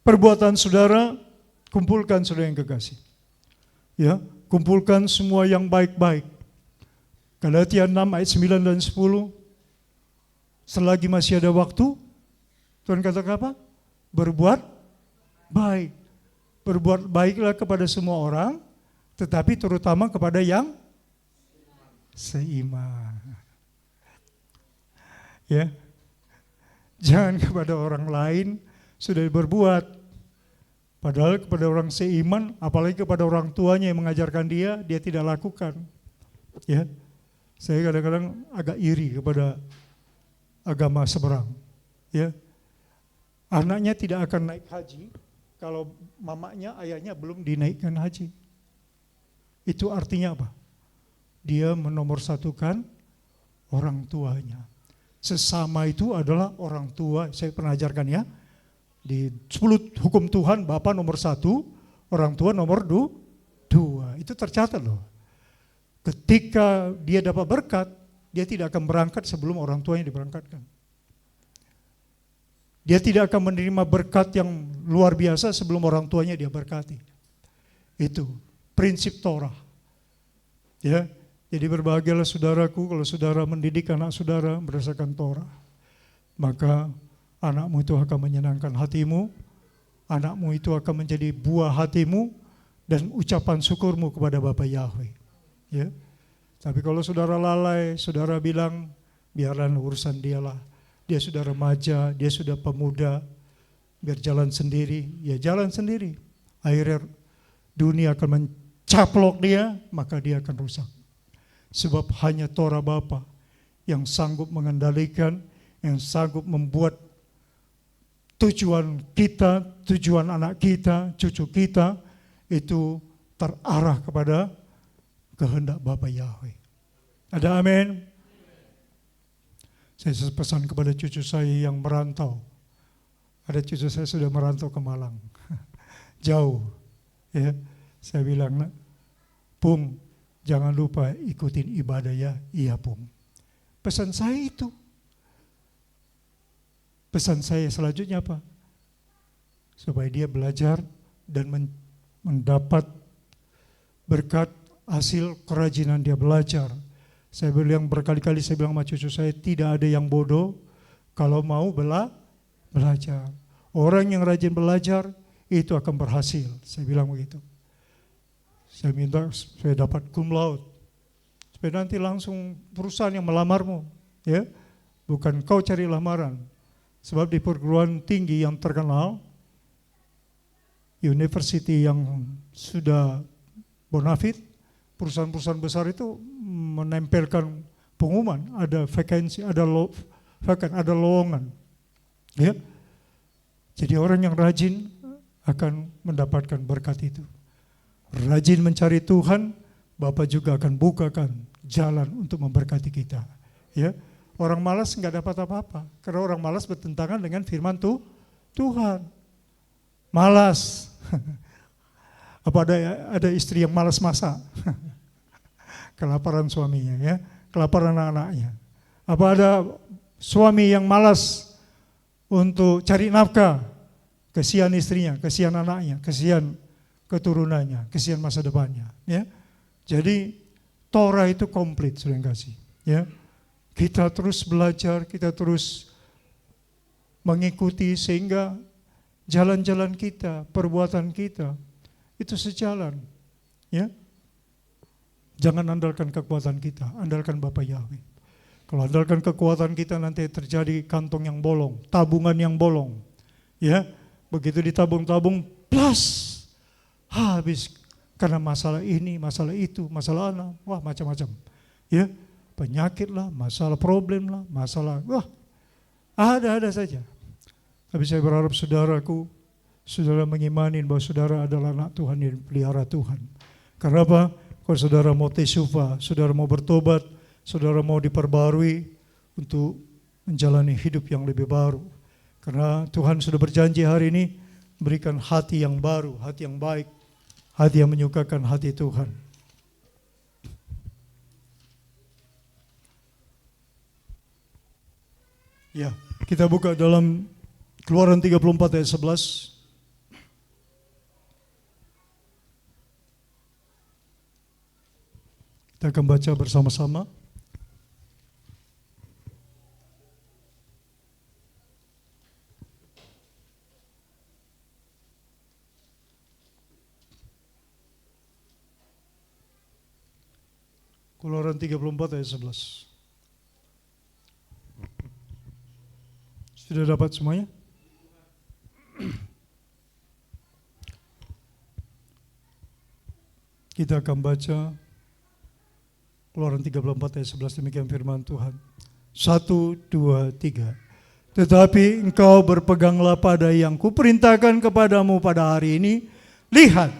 perbuatan saudara, kumpulkan saudara yang kekasih. Ya, kumpulkan semua yang baik-baik. Galatia 6 ayat 9 dan 10. Selagi masih ada waktu, Tuhan katakan apa? Berbuat baik. Berbuat baiklah kepada semua orang, tetapi terutama kepada yang seiman. Ya. Jangan kepada orang lain sudah berbuat. Padahal kepada orang seiman, apalagi kepada orang tuanya yang mengajarkan dia tidak lakukan. Ya. Saya kadang-kadang agak iri kepada agama seberang. Ya. Anaknya tidak akan naik haji kalau mamanya, ayahnya belum dinaikkan haji. Itu artinya apa? Dia menomorsatukan orang tuanya. Sesama itu adalah orang tua. Saya pernah ajarkan ya. Di 10 hukum Tuhan, Bapa nomor 1, orang tua nomor 2. Itu tercatat loh. Ketika dia dapat berkat, dia tidak akan berangkat sebelum orang tuanya diberangkatkan. Dia tidak akan menerima berkat yang luar biasa sebelum orang tuanya dia berkati. Itu prinsip Torah. Ya, jadi berbahagialah saudaraku kalau saudara mendidik anak saudara berdasarkan Torah. Maka anakmu itu akan menyenangkan hatimu, anakmu itu akan menjadi buah hatimu dan ucapan syukurmu kepada Bapa Yahweh. Ya. Tapi kalau saudara lalai, saudara bilang biarlah urusan dialah. dia sudah remaja, dia sudah pemuda, biar jalan sendiri, ya jalan sendiri. Akhirnya dunia akan mencaplok dia, maka dia akan rusak. Sebab hanya Torah Bapa yang sanggup mengendalikan, yang sanggup membuat tujuan kita, tujuan anak kita, cucu kita itu terarah kepada kehendak Bapa Yahweh. Ada amin? Saya pesan kepada cucu saya yang merantau. Ada cucu saya sudah merantau ke Malang. Jauh. Ya, saya bilang, Pung, jangan lupa ikutin ibadah ya. Iya, Pung. Pesan saya itu. Pesan saya selanjutnya apa? Supaya dia belajar dan mendapat berkat hasil kerajinan dia belajar. Saya bilang berkali-kali, saya bilang sama cucu saya, tidak ada yang bodoh kalau mau belajar. Orang yang rajin belajar itu akan berhasil. Saya bilang begitu. Saya minta saya dapat cum laude. Supaya nanti langsung perusahaan yang melamarmu, ya, bukan kau cari lamaran. Sebab di perguruan tinggi yang terkenal, university yang sudah bonafit, perusahaan-perusahaan besar itu menempelkan pengumuman, ada vakansi, ada lowongan. Ya. Jadi orang yang rajin akan mendapatkan berkat itu. Rajin mencari Tuhan, Bapa juga akan bukakan jalan untuk memberkati kita. Ya. Orang malas nggak dapat apa-apa, karena orang malas bertentangan dengan firman Tuhan. Malas. Apa ada istri yang malas masak? Kelaparan suaminya, ya, kelaparan anak-anaknya. Apa ada suami yang malas untuk cari nafkah? Kesian istrinya, kesian anaknya, kesian keturunannya, kesian masa depannya. Ya, jadi Torah itu komplit, sudah kasih. Ya. Kita terus belajar, kita terus mengikuti sehingga jalan-jalan kita, perbuatan kita itu sejalan. Ya. Jangan andalkan kekuatan kita, andalkan Bapa Yahweh. Kalau andalkan kekuatan kita nanti terjadi kantong yang bolong, tabungan yang bolong. Ya, begitu ditabung-tabung, plus habis karena masalah ini, masalah itu, masalah anak, wah macam-macam. Ya. Penyakit lah, masalah problem lah, masalah, wah ada saja. Tapi saya berharap saudaraku, saudara mengimani bahwa saudara adalah anak Tuhan yang pelihara Tuhan. Karena apa? Kalau saudara mau tesufa, saudara mau bertobat, saudara mau diperbarui untuk menjalani hidup yang lebih baru. Karena Tuhan sudah berjanji hari ini berikan hati yang baru, hati yang baik, hati yang menyukakan hati Tuhan. Ya, kita buka dalam Keluaran 34 ayat 11. Kita akan baca bersama-sama. Keluaran 34 ayat 11. Sudah dapat semuanya? Kita akan baca Keluaran 34 ayat 11, demikian firman Tuhan. 1, 2, 3. Tetapi engkau berpeganglah pada yang kuperintahkan kepadamu pada hari ini. Lihat,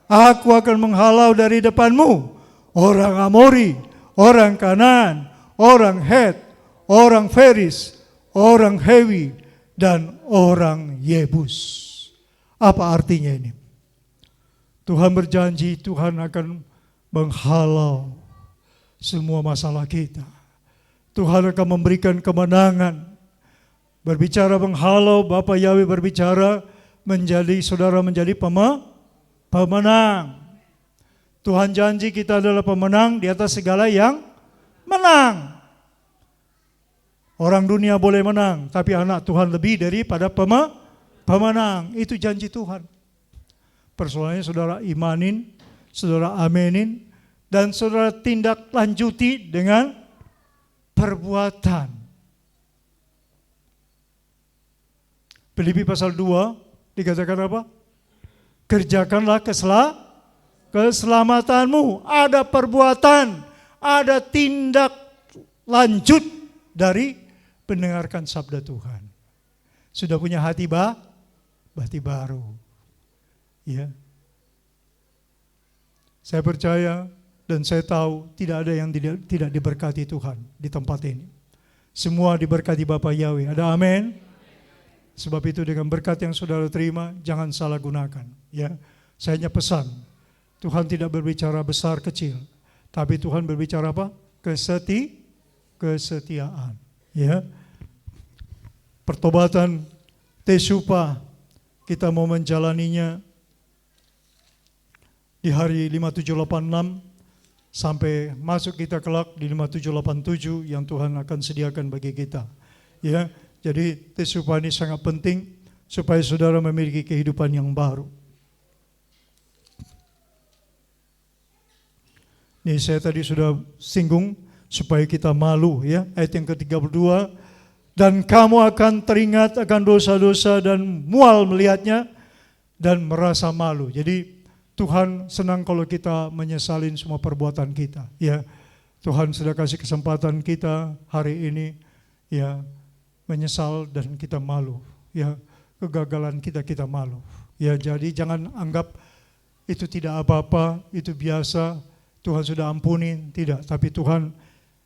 aku akan menghalau dari depanmu orang Amori, orang Kanaan, orang Het, orang Feris, orang Hewi, dan orang Yebus. Apa artinya ini? Tuhan berjanji Tuhan akan menghalau semua masalah kita. Tuhan akan memberikan kemenangan. Berbicara menghalau, Bapa Yahweh berbicara menjadi saudara menjadi pemenang. Tuhan janji kita adalah pemenang di atas segala yang menang. Orang dunia boleh menang, tapi anak Tuhan lebih daripada pemenang. Itu janji Tuhan. Persoalannya saudara imanin, saudara amenin, dan saudara tindak lanjuti dengan perbuatan. Filipi pasal 2 dikatakan apa? Kerjakanlah keselamatanmu. Ada perbuatan, ada tindak lanjut dari mendengarkan sabda Tuhan. Sudah punya hati baru. Ya. Saya percaya dan saya tahu tidak ada yang tidak diberkati Tuhan di tempat ini. Semua diberkati Bapa Yahweh. Ada amin? Sebab itu dengan berkat yang saudara terima, jangan salah gunakan. Ya, saya hanya pesan, Tuhan tidak berbicara besar kecil, tapi Tuhan berbicara apa? Kesetiaan. Ya, pertobatan Tesupa kita mau menjalaninya di hari 5786 sampai masuk kita kelak di 5787 yang Tuhan akan sediakan bagi kita. Ya. Jadi Tesupa ini sangat penting supaya saudara memiliki kehidupan yang baru. Ini saya tadi sudah singgung supaya kita malu ya. Ayat yang ke-32, dan kamu akan teringat akan dosa-dosa dan mual melihatnya dan merasa malu. Jadi Tuhan senang kalau kita menyesalin semua perbuatan kita. Ya, Tuhan sudah kasih kesempatan kita hari ini ya menyesal dan kita malu. Ya, kegagalan kita malu. Ya, jadi jangan anggap itu tidak apa-apa, itu biasa, Tuhan sudah ampuni, tidak. Tapi Tuhan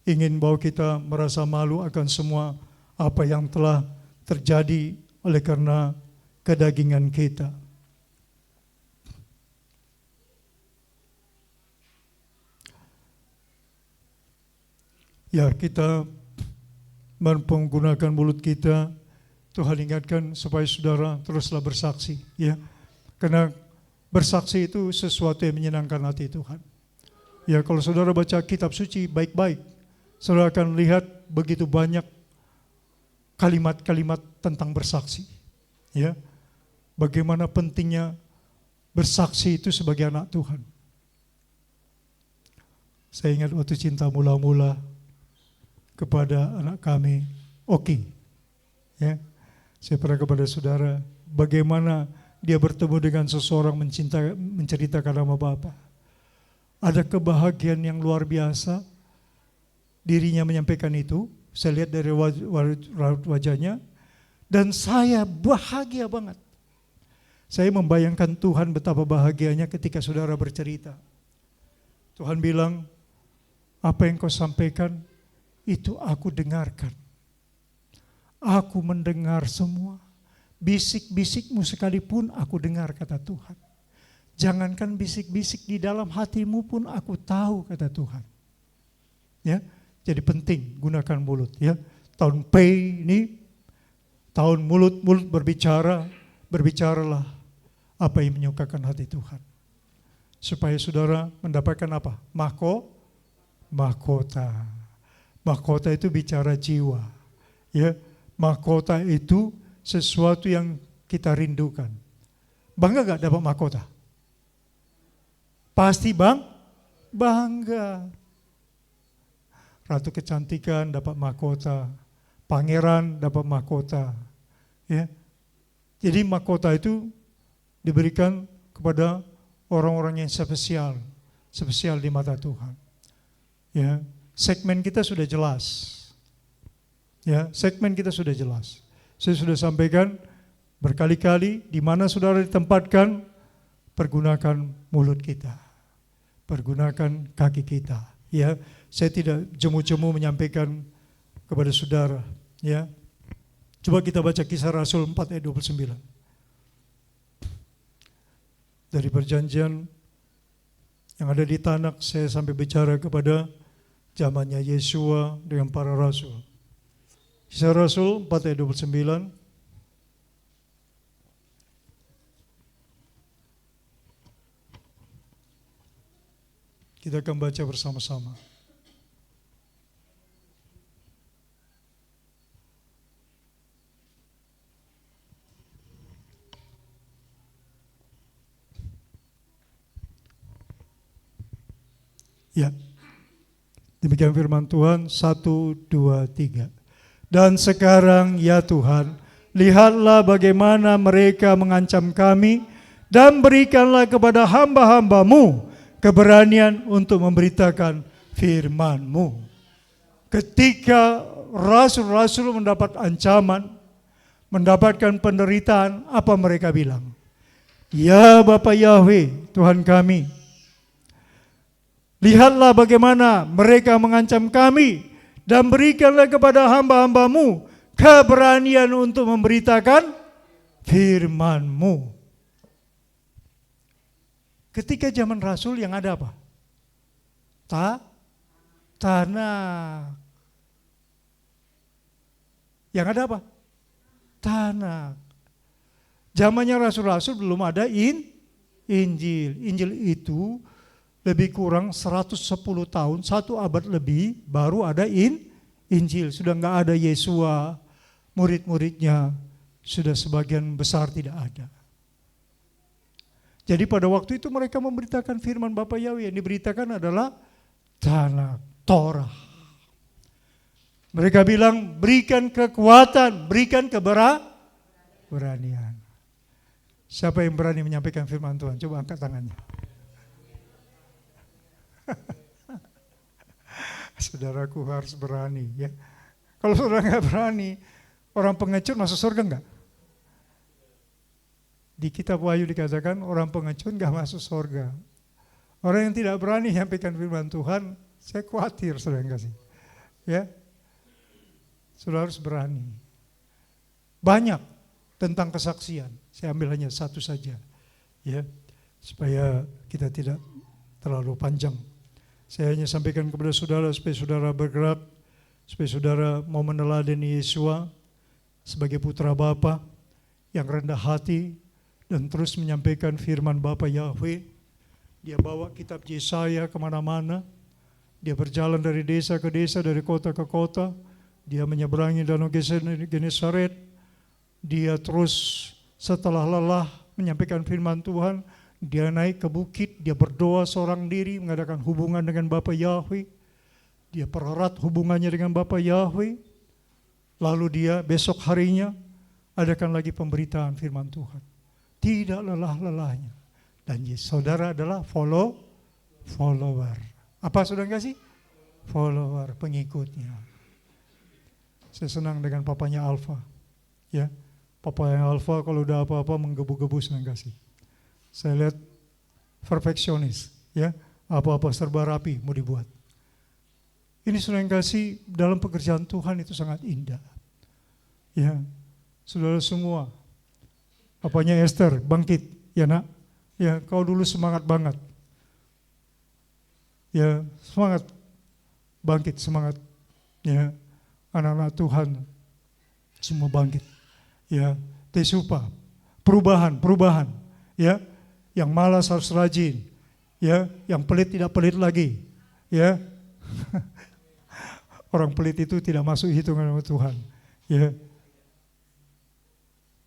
ingin bahwa kita merasa malu akan semua apa yang telah terjadi oleh karena kedagingan kita. Ya, kita menggunakan mulut kita, Tuhan ingatkan supaya saudara teruslah bersaksi, ya. Karena bersaksi itu sesuatu yang menyenangkan hati Tuhan. Ya, kalau saudara baca kitab suci baik-baik, saudara akan lihat begitu banyak kalimat-kalimat tentang bersaksi. Ya, bagaimana pentingnya bersaksi itu sebagai anak Tuhan. Saya ingat waktu cinta mula-mula kepada anak kami, Oki. Ya, saya pernah kepada saudara, bagaimana dia bertemu dengan seseorang menceritakan nama Bapa. Ada kebahagiaan yang luar biasa, dirinya menyampaikan itu, saya lihat dari wajahnya, dan saya bahagia banget. Saya membayangkan Tuhan betapa bahagianya ketika saudara bercerita. Tuhan bilang, apa yang kau sampaikan, itu aku dengarkan. Aku mendengar semua. Bisik-bisikmu sekalipun aku dengar, kata Tuhan. Jangankan bisik-bisik di dalam hatimu pun aku tahu, kata Tuhan. Ya, jadi penting gunakan mulut. Ya, tahun P ini tahun mulut berbicara, berbicaralah apa yang menyukakan hati Tuhan. Supaya saudara mendapatkan apa? Mahkota. Mahkota itu bicara jiwa. Ya, mahkota itu sesuatu yang kita rindukan. Bangga gak dapat mahkota? Pasti bangga. Ratu kecantikan dapat mahkota, pangeran dapat mahkota. Ya. Jadi mahkota itu diberikan kepada orang-orang yang spesial di mata Tuhan. Ya. Segmen kita sudah jelas. Ya, segmen kita sudah jelas. Saya sudah sampaikan berkali-kali di mana saudara ditempatkan, pergunakan mulut kita. Pergunakan kaki kita. Ya, saya tidak jemu-jemu menyampaikan kepada saudara, ya. Coba kita baca Kisah Rasul 4 ayat 29. Dari perjanjian yang ada di Tanak, saya sampai bicara kepada zamannya Yesua dengan para rasul. Kisah Rasul 4 ayat 29. Kita akan baca bersama-sama. Ya. Demikian firman Tuhan, 1, 2, 3. Dan sekarang ya Tuhan, lihatlah bagaimana mereka mengancam kami, dan berikanlah kepada hamba-hambamu keberanian untuk memberitakan firman-Mu. Ketika rasul-rasul mendapat ancaman, mendapatkan penderitaan, apa mereka bilang? Ya Bapa Yahweh, Tuhan kami, lihatlah bagaimana mereka mengancam kami, dan berikanlah kepada hamba-hambamu keberanian untuk memberitakan firman-Mu. Ketika zaman Rasul yang ada apa? Tanah. Yang ada apa? Tanah. Zamannya Rasul-Rasul belum ada Injil. Injil itu lebih kurang 110 tahun, 1 abad lebih baru ada Injil. Sudah enggak ada Yesua, murid-muridnya sudah sebagian besar tidak ada. Jadi pada waktu itu mereka memberitakan firman Bapa Yahweh, yang diberitakan adalah tanah Torah. Mereka bilang berikan kekuatan, berikan keberanian. Siapa yang berani menyampaikan firman Tuhan? Coba angkat tangannya. Saudaraku harus berani ya. Kalau saudara nggak berani, orang pengecut masuk surga enggak? Di kitab Wahyu dikatakan orang pengecut nggak masuk surga. Orang yang tidak berani menyampaikan firman Tuhan, saya khawatir saudara yang kasih. Ya, saudara harus berani. Banyak tentang kesaksian. Saya ambil hanya satu saja, ya, supaya kita tidak terlalu panjang. Saya hanya sampaikan kepada saudara supaya saudara bergerak, supaya saudara mau meneladani Yesua sebagai putra Bapa yang rendah hati dan terus menyampaikan firman Bapa Yahweh. Dia bawa kitab Yesaya kemana-mana. Dia berjalan dari desa ke desa, dari kota ke kota. Dia menyeberangi Danau Genesaret. Dia terus setelah lelah menyampaikan firman Tuhan, dia naik ke bukit, dia berdoa seorang diri, mengadakan hubungan dengan Bapa Yahweh. Dia pererat hubungannya dengan Bapa Yahweh. Lalu dia besok harinya adakan lagi pemberitaan firman Tuhan. Tidak lelah-lelahnya. Dan saudara adalah follower. Apa saudara kasih? Follower, pengikutnya. Saya senang dengan papanya Alfa. Ya, papanya Alfa kalau udah apa-apa menggebu-gebu senang kasih. Saya lihat perfeksionis, ya, apa-apa serba rapi mau dibuat. Ini saudara yang kasih, dalam pekerjaan Tuhan itu sangat indah. Ya, saudara semua, papanya Esther bangkit, ya nak, ya kau dulu semangat banget. Ya, semangat, bangkit, semangat. Ya, anak-anak Tuhan semua bangkit. Ya, Tesupa, perubahan. Ya, yang malas harus rajin. Ya, yang pelit tidak pelit lagi. Ya, orang pelit itu tidak masuk hitungan sama Tuhan. Ya,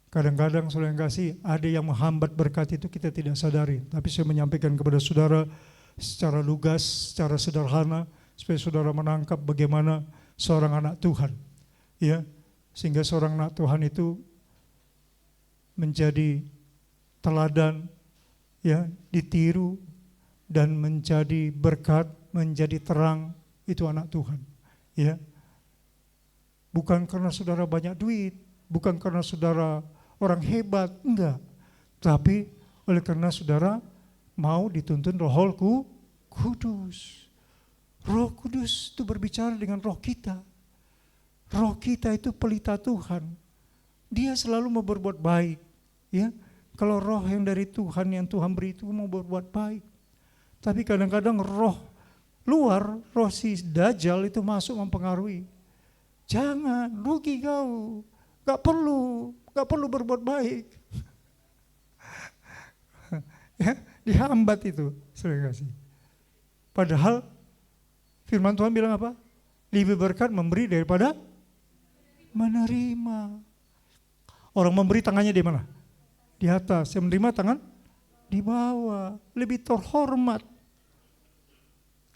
kadang-kadang saudara yang kasih, ada yang menghambat berkat itu kita tidak sadari. Tapi saya menyampaikan kepada saudara secara lugas, secara sederhana, supaya saudara menangkap bagaimana seorang anak Tuhan. Ya, sehingga seorang anak Tuhan itu menjadi teladan, ya, ditiru dan menjadi berkat, menjadi terang, itu anak Tuhan. Ya, bukan karena saudara banyak duit, bukan karena saudara orang hebat, enggak, tapi oleh karena saudara mau dituntun Roh Kudus. Roh Kudus itu berbicara dengan roh kita. Roh kita itu pelita Tuhan. Dia selalu mau berbuat baik. Ya, kalau roh yang dari Tuhan, yang Tuhan beri itu mau berbuat baik. Tapi kadang-kadang roh luar, roh si Dajjal itu masuk mempengaruhi. Jangan, rugi kau. Gak perlu berbuat baik. Ya, dihambat itu, saudara kasih. Padahal firman Tuhan bilang apa? Lebih berkat memberi daripada menerima. Orang memberi tangannya di mana? Di atas. Yang menerima tangan di bawah. Lebih terhormat.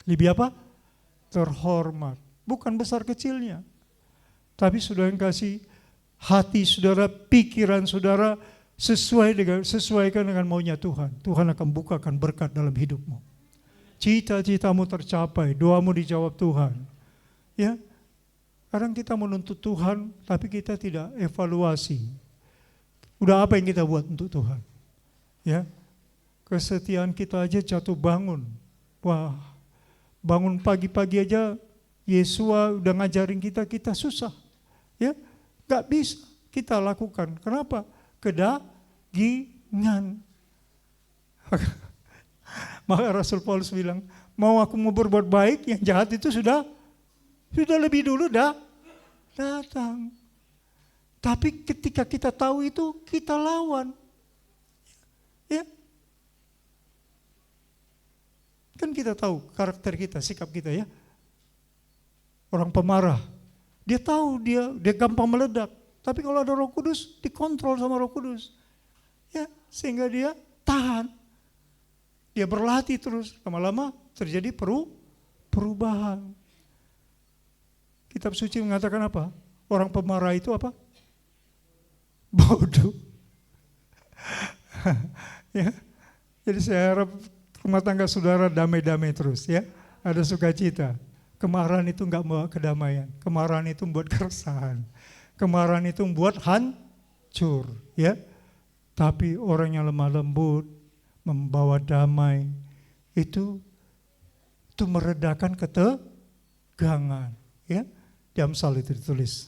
Lebih apa? Terhormat. Bukan besar kecilnya. Tapi sudah yang kasih, hati saudara, pikiran saudara sesuaikan dengan maunya Tuhan. Tuhan akan bukakan berkat dalam hidupmu. Cita-citamu tercapai, doamu dijawab Tuhan. Ya, kadang kita menuntut Tuhan, tapi kita tidak evaluasi. Udah apa yang kita buat untuk Tuhan? Ya, kesetiaan kita aja jatuh bangun. Wah, bangun pagi-pagi aja, Yesua udah ngajarin kita susah. Ya, nggak bisa kita lakukan. Kenapa? Kedagingan. Maka Rasul Paulus bilang, mau aku mau berbuat baik, yang jahat itu sudah lebih dulu datang. Tapi ketika kita tahu itu, kita lawan. Ya. Kan kita tahu karakter kita, sikap kita ya. Orang pemarah, dia tahu dia gampang meledak. Tapi kalau ada Roh Kudus, dikontrol sama Roh Kudus. Ya, sehingga dia tahan. Dia berlatih terus, lama-lama terjadi perubahan. Kitab suci mengatakan apa? Orang pemarah itu apa? Bodoh. Ya. Jadi saya harap rumah tangga saudara damai-damai terus ya. Ada sukacita. Kemarahan itu enggak membawa kedamaian. Kemarahan itu membuat keresahan. Kemarahan itu membuat hancur, ya. Tapi orang yang lemah lembut, membawa damai, itu meredakan ketegangan, ya. Di Amsal itu ditulis.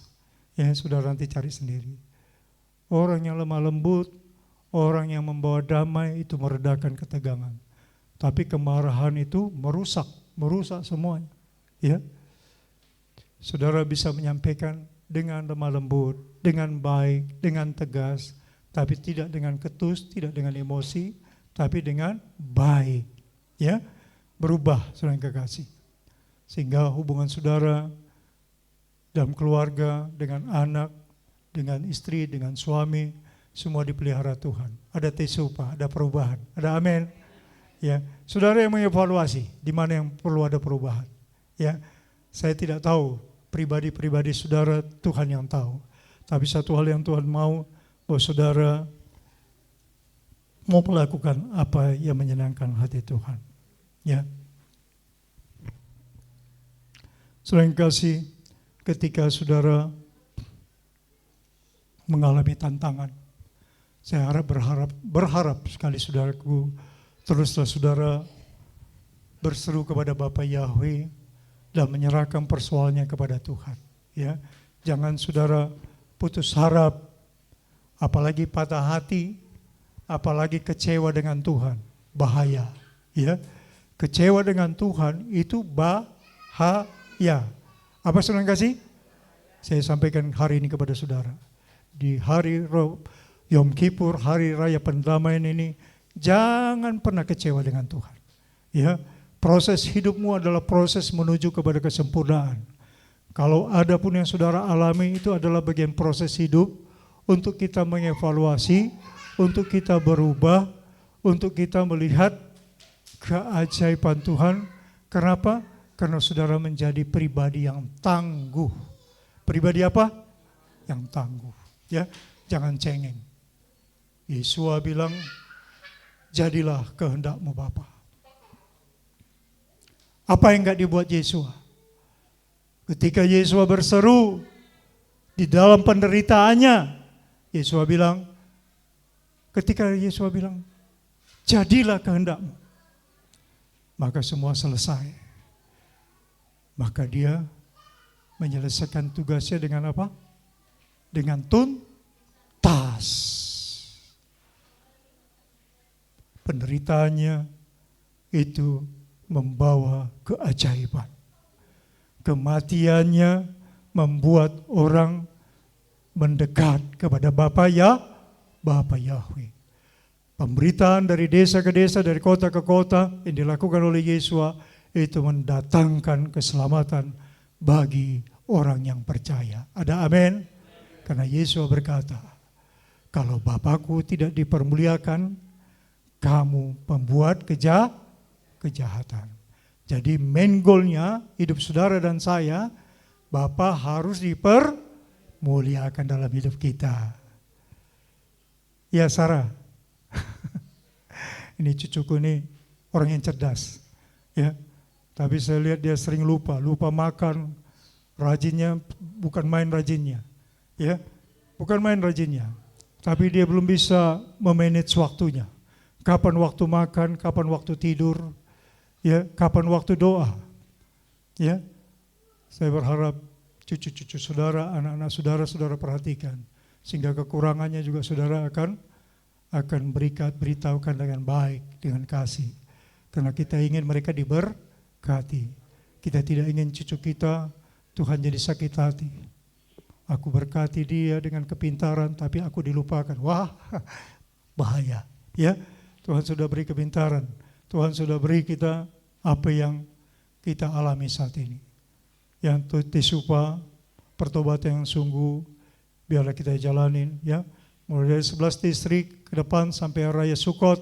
Ya, saudara nanti cari sendiri. Orang yang lemah lembut, orang yang membawa damai itu meredakan ketegangan. Tapi kemarahan itu merusak semuanya, ya. Saudara bisa menyampaikan dengan lemah lembut, dengan baik, dengan tegas, tapi tidak dengan ketus, tidak dengan emosi, tapi dengan baik, ya, berubah saudara yang kekasih, sehingga hubungan saudara dalam keluarga, dengan anak, dengan istri, dengan suami, semua dipelihara Tuhan. Ada tesupa, ada perubahan, ada amin, ya. Saudara yang mengevaluasi di mana yang perlu ada perubahan, ya. Saya tidak tahu pribadi-pribadi saudara, Tuhan yang tahu. Tapi satu hal yang Tuhan mau, bahwa saudara mau melakukan apa yang menyenangkan hati Tuhan, ya. Saudara yang kasih, ketika saudara mengalami tantangan, saya berharap sekali saudaraku, teruslah saudara berseru kepada Bapa Yahweh dan menyerahkan persoalannya kepada Tuhan, ya. Jangan saudara putus harap, apalagi patah hati, apalagi kecewa dengan Tuhan, bahaya, ya. Kecewa dengan Tuhan itu bahaya. Apa saudara kasih? Saya sampaikan hari ini kepada saudara. Di hari Yom Kippur, hari raya pendamaian ini, jangan pernah kecewa dengan Tuhan, ya. Proses hidupmu adalah proses menuju kepada kesempurnaan. Kalau ada pun yang saudara alami, itu adalah bagian proses hidup untuk kita mengevaluasi, untuk kita berubah, untuk kita melihat keajaiban Tuhan. Kenapa? Karena saudara menjadi pribadi yang tangguh. Pribadi apa? Yang tangguh, ya. Jangan cengeng. Yesua bilang, jadilah kehendakmu Bapa. Apa yang enggak dibuat Yesua? Ketika Yesua berseru di dalam penderitaannya, Yesua bilang, jadilah kehendakmu, maka semua selesai. Maka dia menyelesaikan tugasnya dengan apa? Dengan tuntas. Penderitaannya itu membawa keajaiban. Kematiannya membuat orang mendekat kepada Bapa Yahweh. Pemberitaan dari desa ke desa, dari kota ke kota yang dilakukan oleh Yesua itu mendatangkan keselamatan bagi orang yang percaya. Ada amin? Karena Yesua berkata, kalau Bapakku tidak dipermuliakan, kamu pembuat kejahatan. Jadi main goalnya hidup saudara dan saya, Bapa harus muliakan dalam hidup kita. Ya Sarah, ini cucuku nih orang yang cerdas, ya. Tapi saya lihat dia sering lupa makan, rajinnya bukan main rajinnya, ya, bukan main rajinnya. Tapi dia belum bisa memanage waktunya. Kapan waktu makan, kapan waktu tidur, ya, kapan waktu doa, ya. Saya berharap cucu-cucu saudara, anak-anak saudara perhatikan. Sehingga kekurangannya juga saudara akan beritahukan dengan baik, dengan kasih. Karena kita ingin mereka diberkati. Kita tidak ingin cucu kita Tuhan jadi sakit hati. Aku berkati dia dengan kepintaran, tapi aku dilupakan. Wah, bahaya. Ya, Tuhan sudah beri kepintaran. Tuhan sudah beri kita apa yang kita alami saat ini. Yang disupa pertobatan yang sungguh, biarlah kita jalanin, ya. Mulai dari 11 distrik ke depan sampai Raya Sukot,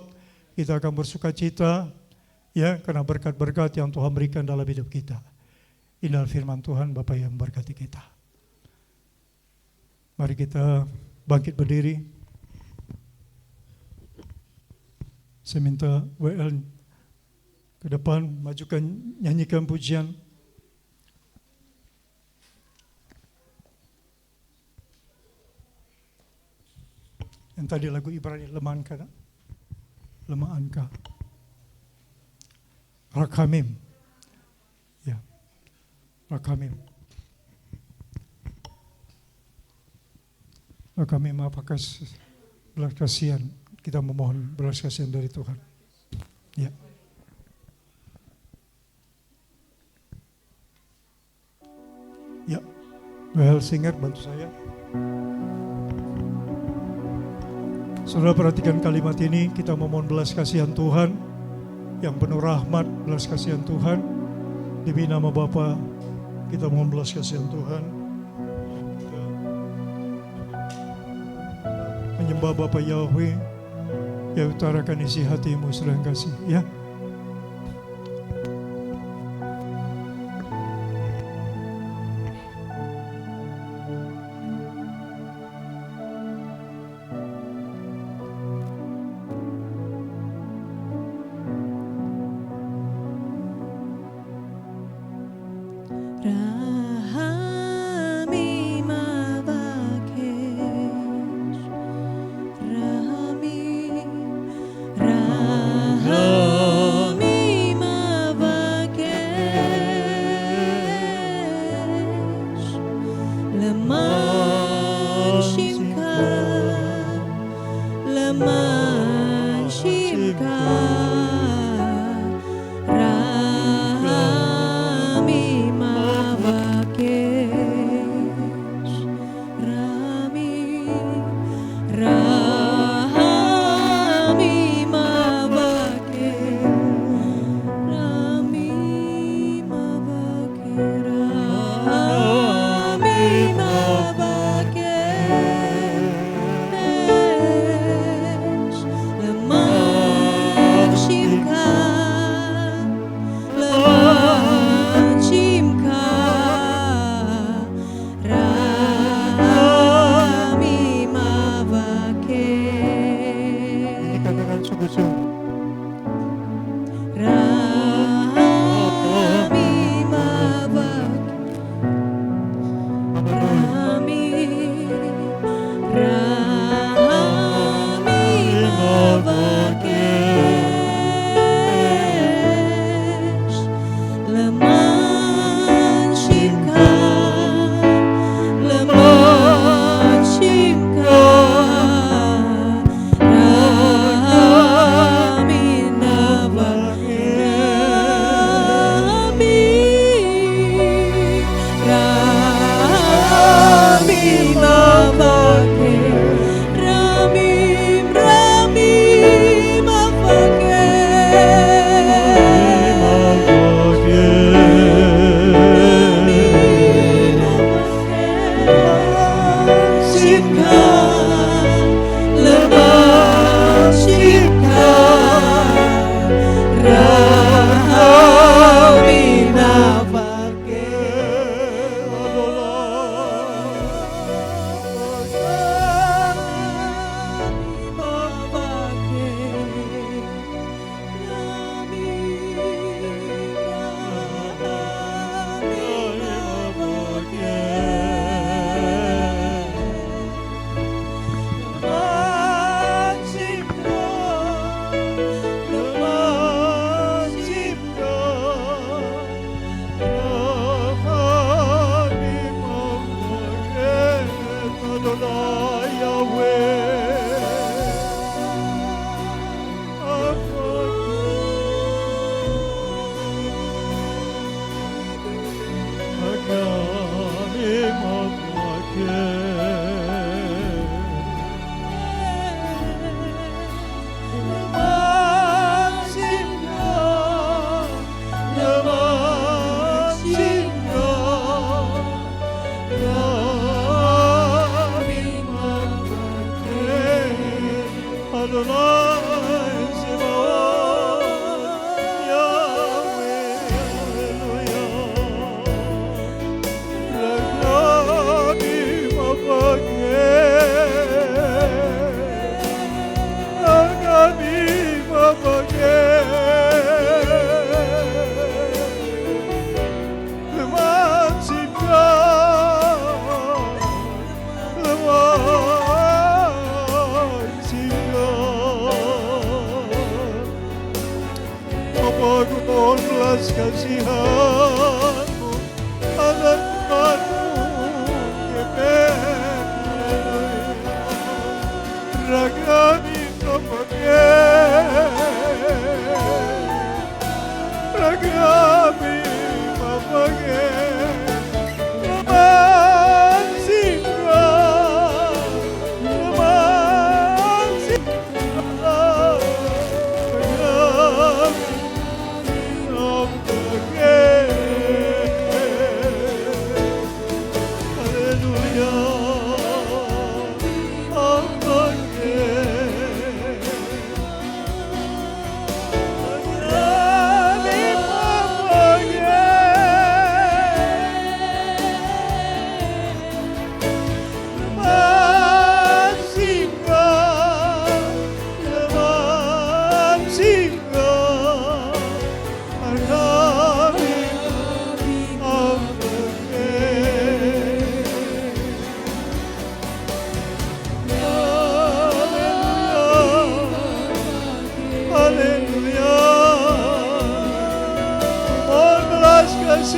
kita akan bersuka cita, ya, karena berkat-berkat yang Tuhan berikan dalam hidup kita. Inilah firman Tuhan, Bapa yang memberkati kita. Mari kita bangkit berdiri. Saya minta WL ke depan, majukan, nyanyikan pujian. Yang tadi lagu Ibrani, lemah angka. Rakamim. Ya. Rakamim. Rakamim apakah belas kasihan? Kita memohon belas kasihan dari Tuhan. Ya. Ya. Well, singer bantu saya. Saudara perhatikan kalimat ini, kita memohon belas kasihan Tuhan, yang penuh rahmat, belas kasihan Tuhan. Demi nama Bapa, kita mohon belas kasihan Tuhan. Kita menyembah Bapa Yahweh, yang utarakan isi hatimu, saudara yang kasih, ya.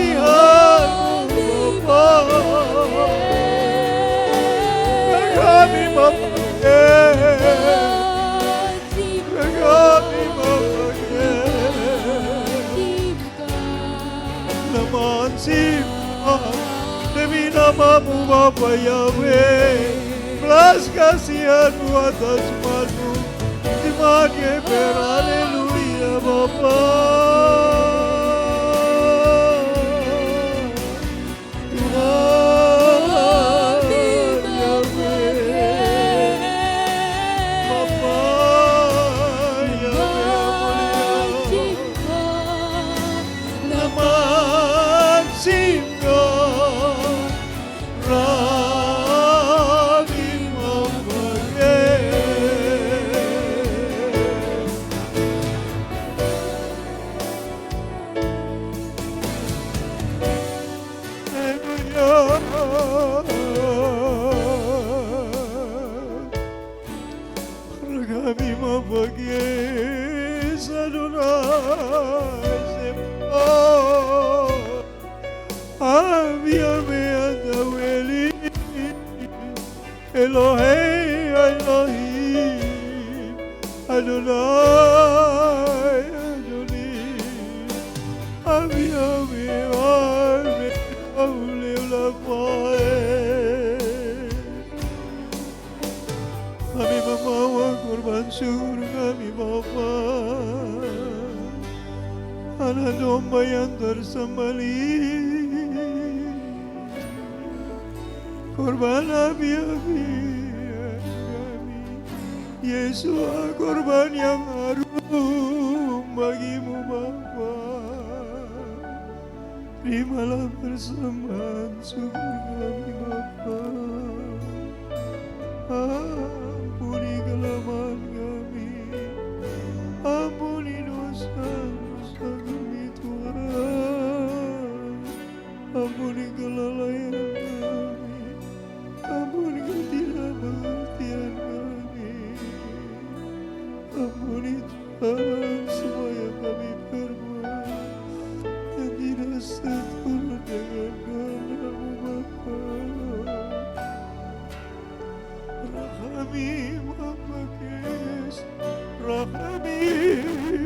kasihan-Mu Bapa, kami naman simpan demi nama-Mu Bapa Yahweh, belas kasihan-Mu atas umat-Mu, iman geber, haleluya Bapa. Kami mabagis Adonai Sebaot, Abi Adaweli Elohei Elohim Adonai Adonim Abi Aule kami membawa korban syukur kami Bapa, anak domba yang tersembelih, korban abi-abi kami, Yesua korban yang harum bagi-Mu Bapa. Terimalah persembahan syukur kami Bapa. Ampuni kelemahan kami, ampuni dosa-dosa kami Tuhan, ampuni kelalaian kami, ampuni ketidakmengertian kami, ampuni Tuhan semua yang kami perbuat yang tidak seturut dengan kehendak-Mu Bapa. Rahami mabagis, Rahami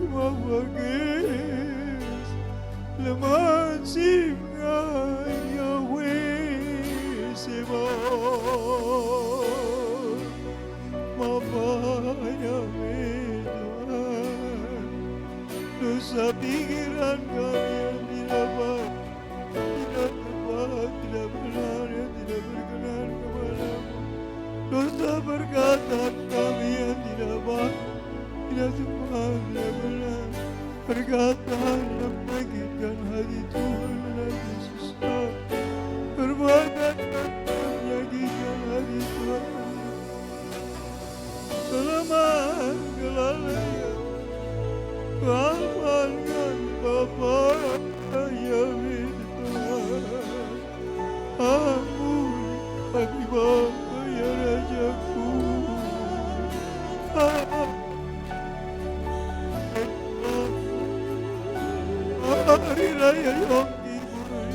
mabagis, lemah simga Yahweh Sebaot, Bapa Yahweh Tuhan, dosa pikiran kami yang tidak baik, tidak tepat, tidak benar, yang tidak berkenan kepada-Mu. Dosa perkataan kami yang tidak baik, tidak tepat, tidak benar, perkataan yang menyakitkan hati Tuhan dan hati susah, perbuatan yang menyakitkan hati Tuhan, kelemahan, kelalaian, kealpaan kami Bapa Yahweh Tuhan, ampuni kami Bapa ya Rajaku, hari raya Yom Kippur,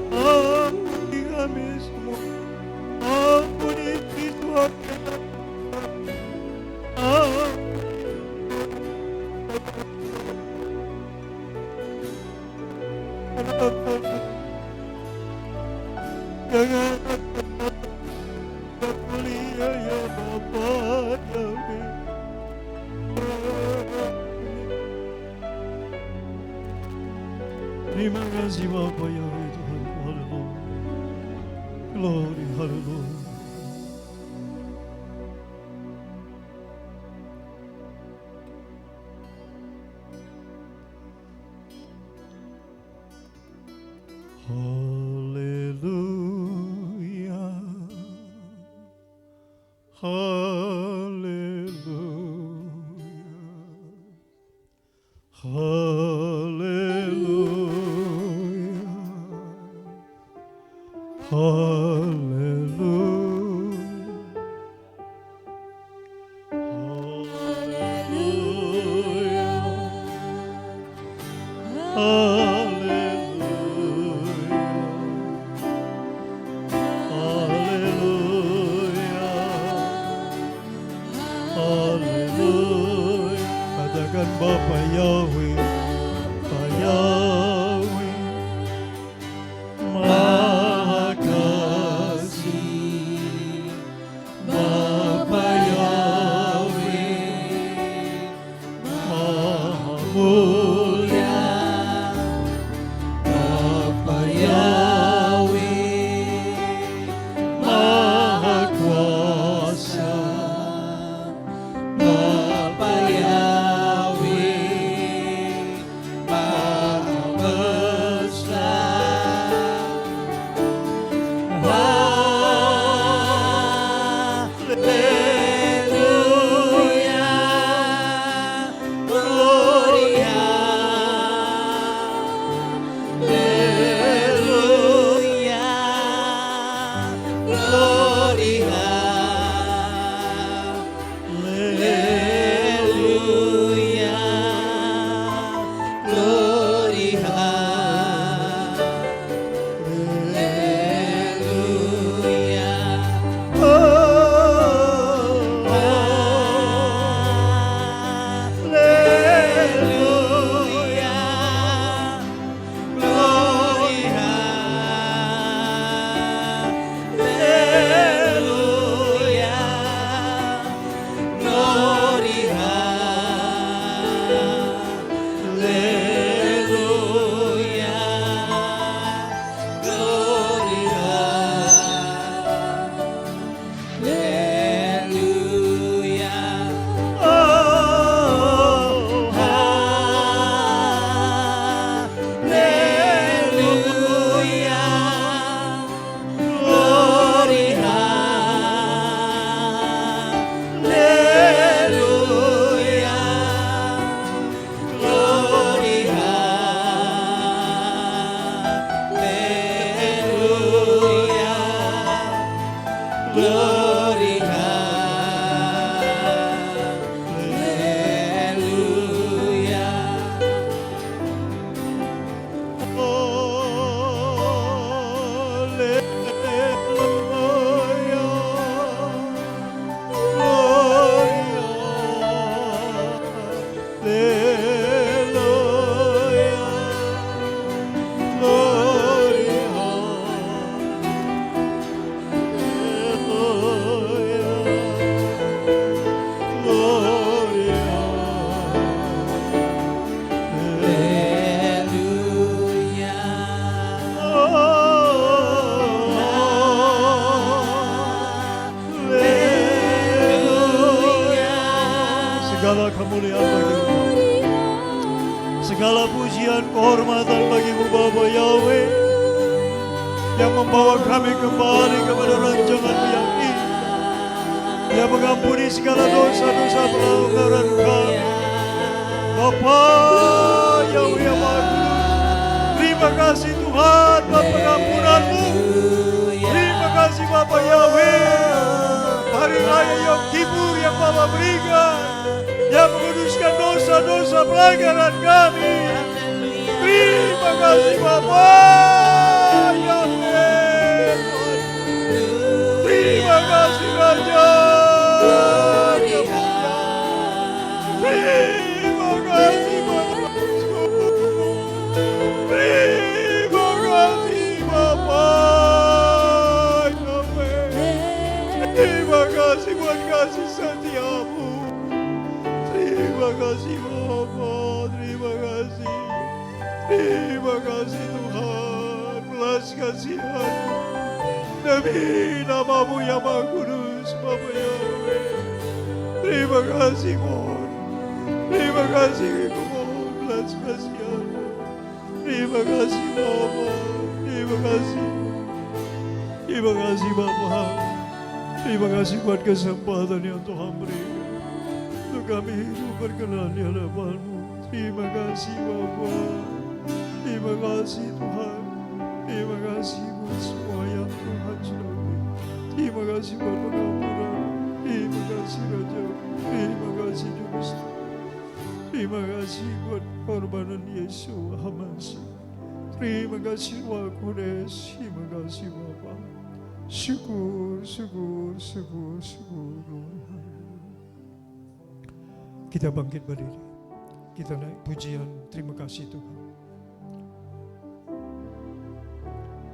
ampuni kami semua, ampuni Tuhan jangan mulia ya Bapa Yahweh. Terima kasih Bapa Yahweh Tuhan. Haleluya. Glory, haleluya. Katakan Bapa Yahweh, Bapa Yahweh, Maha Kasih, Bapa Yahweh, Maha Mulia, Bapa Yahweh, Maha Kuasa, Bapa Yahweh, Maha Besar. Haleluya, Gloria, Haleluya, Gloria, Haleluya, Gloria, Segala kemuliaan bagimu, segala pujian kehormatan bagimu Bapa Yahweh, yang membawa kami kembali kepada rancangan-Mu yang indah, yang mengampuni segala dosa-dosa pelanggaran kami. Bapa Yahweh yang Maha Kudus, terima kasih Tuhan buat pengampunan-Mu. Terima kasih Bapa Yahweh, hari raya Yom Kippur yang Bapa berikan, yang menguduskan dosa-dosa pelanggaran kami. Terima kasih Bapa Yahweh. Terima kasih Raja. Terima kasih Bapa. Terima kasih Bapa Yahweh. Terima kasih buat kasih setiamu. Terima kasih Bapa, terima kasih. Terima kasih Tuhan, belas kasihan demi nama-Mu yang Maha Kudus, Bapa Yahweh. Terima kasih mohon, terima kasih mohon, belas kasihan. Terima kasih Bapa, terima kasih. Terima kasih Bapa. Terima kasih buat kesempatan yang Tuhan berikan untuk kami hidup berkenan di hadapan-Mu. Terima kasih Bapa. Terima kasih Tuhan. Terima kasih buat semua yang Tuhan sudah beri. Terima kasih buat pengampunan. Terima kasih Raja. Terima kasih Juru Selamat. Terima kasih buat pengorbanan Yesus Hamasi. Terima kasih Wakudes. Terima kasih Bapa. Syukur, syukur, syukur, syukur. Kita bangkit berdiri. Kita naik pujian. Terima kasih Tuhan.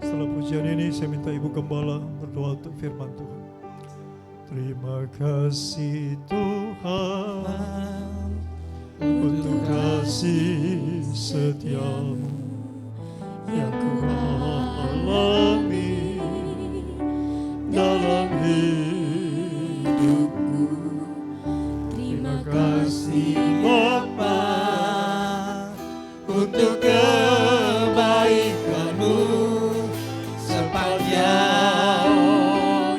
Setelah pujian ini saya minta Ibu Gembala berdoa untuk firman Tuhan. Terima kasih Tuhan untuk kasih setiamu yang ku alami dalam hidupku. Terima kasih Bapa untuk kebaikanmu sepanjang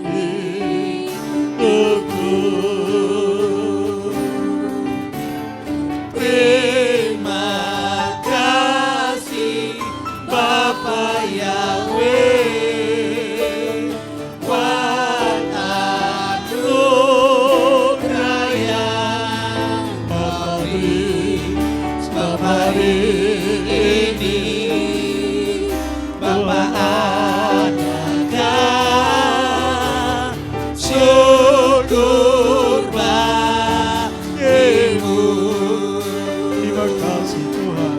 hidupku. Terima kasih Bapa Yahweh buat anugerah yang Bapa beri hari ini. Bapa adakan syukur bagimu. Terima kasih Tuhan.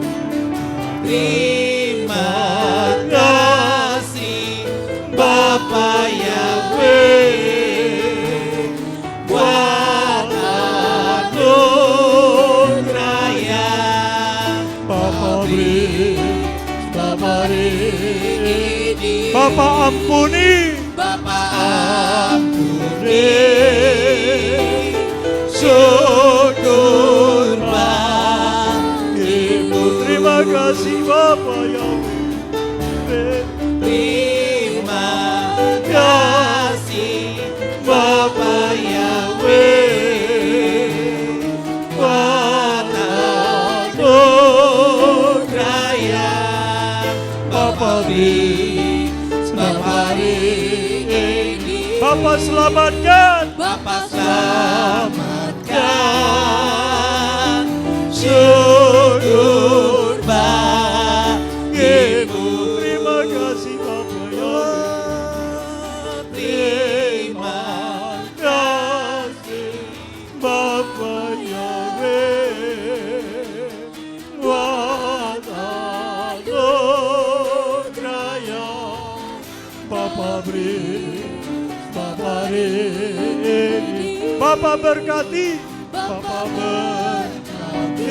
Terima kasih Bapa Yahweh buat anugerah yang Bapa beri, Bapa beri. Bapa ampuni, Bapa ampuni. Syukur bagimu. Terima kasih Bapa Yahweh. Terima kasih Bapa Yahweh buat anugerah yang Bapa beri, Bapa beri. Bapa selamatkan, Bapa selamatkan. Syukur bagimu. Terima kasih Bapa Yahweh. Terima kasih Bapa Yahweh buat anugerah yang Bapa beri, Bapa beri. Bapa berkati, Bapa berkati.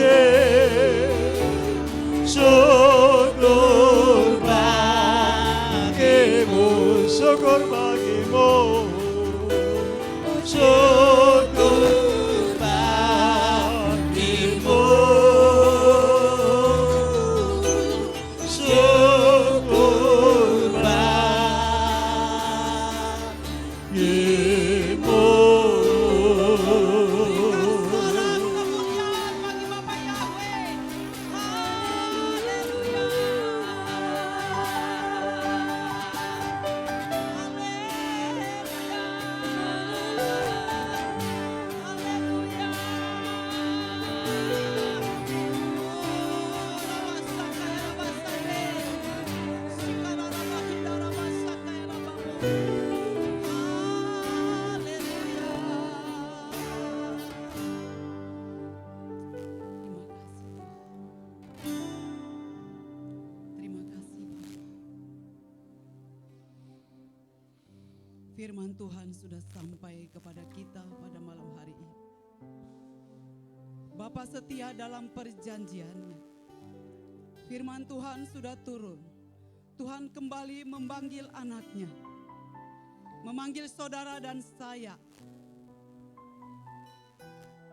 Syukur bagimu, syukur bagimu. Syukur bagimu. Syukur bagimu. Firman Tuhan sudah sampai kepada kita pada malam hari ini. Bapa setia dalam perjanjiannya. Firman Tuhan sudah turun. Tuhan kembali memanggil anaknya. Memanggil saudara dan saya.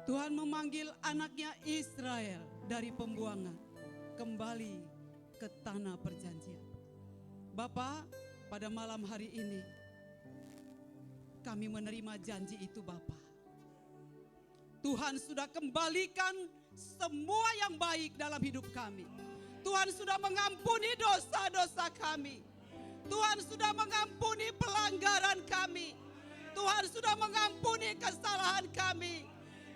Tuhan memanggil anaknya Israel dari pembuangan. Kembali ke tanah perjanjian. Bapa, pada malam hari ini kami menerima janji itu Bapa. Tuhan sudah kembalikan semua yang baik dalam hidup kami. Tuhan sudah mengampuni dosa-dosa kami. Tuhan sudah mengampuni pelanggaran kami. Tuhan sudah mengampuni kesalahan kami.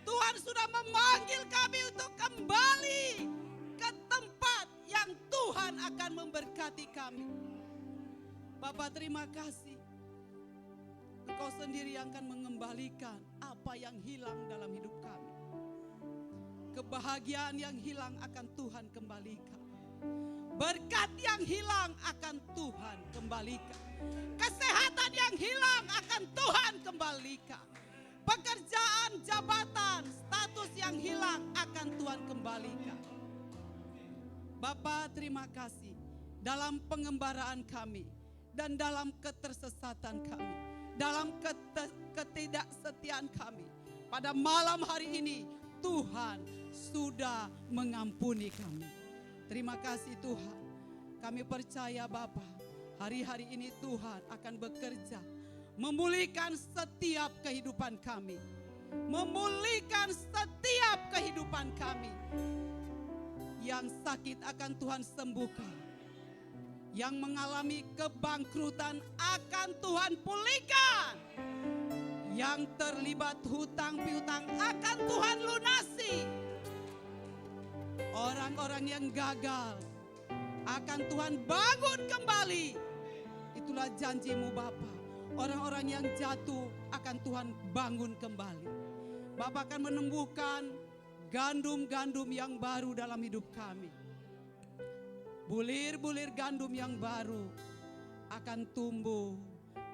Tuhan sudah memanggil kami untuk kembali ke tempat yang Tuhan akan memberkati kami. Bapa, terima kasih. Engkau sendiri yang akan mengembalikan apa yang hilang dalam hidup kami. Kebahagiaan yang hilang akan Tuhan kembalikan. Berkat yang hilang akan Tuhan kembalikan. Kesehatan yang hilang akan Tuhan kembalikan. Pekerjaan, jabatan, status yang hilang akan Tuhan kembalikan. Bapa, terima kasih dalam pengembaraan kami dan dalam ketersesatan kami, dalam ketidaksetiaan kami. Pada malam hari ini Tuhan sudah mengampuni kami. Terima kasih Tuhan. Kami percaya Bapa, hari-hari ini Tuhan akan bekerja memulihkan setiap kehidupan kami. Memulihkan setiap kehidupan kami. Yang sakit akan Tuhan sembuhkan. Yang mengalami kebangkrutan akan Tuhan pulihkan. Yang terlibat hutang piutang akan Tuhan lunasi. Orang-orang yang gagal akan Tuhan bangun kembali. Itulah janji-Mu Bapa. Orang-orang yang jatuh akan Tuhan bangun kembali. Bapa akan menumbuhkan gandum-gandum yang baru dalam hidup kami. Bulir-bulir gandum yang baru akan tumbuh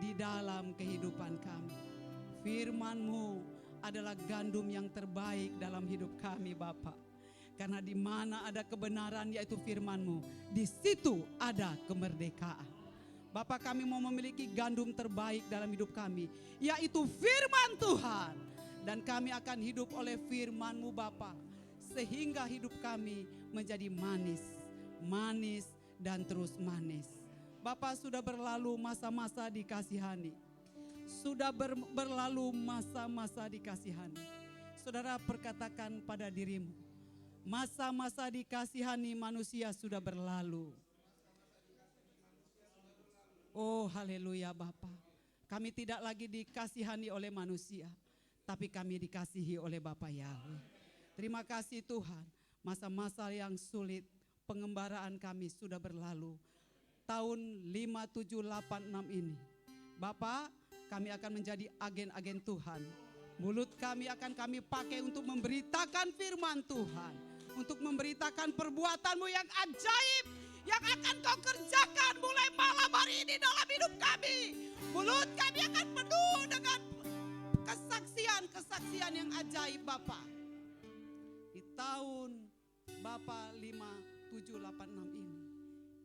di dalam kehidupan kami. Firman-Mu adalah gandum yang terbaik dalam hidup kami Bapa. Karena di mana ada kebenaran yaitu firman-Mu, di situ ada kemerdekaan. Bapa, kami mau memiliki gandum terbaik dalam hidup kami, yaitu firman Tuhan. Dan kami akan hidup oleh firman-Mu Bapa, sehingga hidup kami menjadi manis, manis dan terus manis. Bapa, sudah berlalu masa-masa dikasihani. Sudah berlalu masa-masa dikasihani. Saudara, perkatakan pada dirimu, masa-masa dikasihani manusia sudah berlalu. Oh haleluya Bapa. Kami tidak lagi dikasihani oleh manusia, tapi kami dikasihi oleh Bapa Yahweh. Terima kasih Tuhan. Masa-masa yang sulit pengembaraan kami sudah berlalu. Tahun 5786 ini Bapa, kami akan menjadi agen-agen Tuhan. Mulut kami akan kami pakai untuk memberitakan firman Tuhan, untuk memberitakan perbuatan-Mu yang ajaib yang akan Kau kerjakan mulai malam hari ini dalam hidup kami. Mulut kami akan penuh dengan kesaksian-kesaksian yang ajaib Bapa. Di tahun Bapa 5786 ini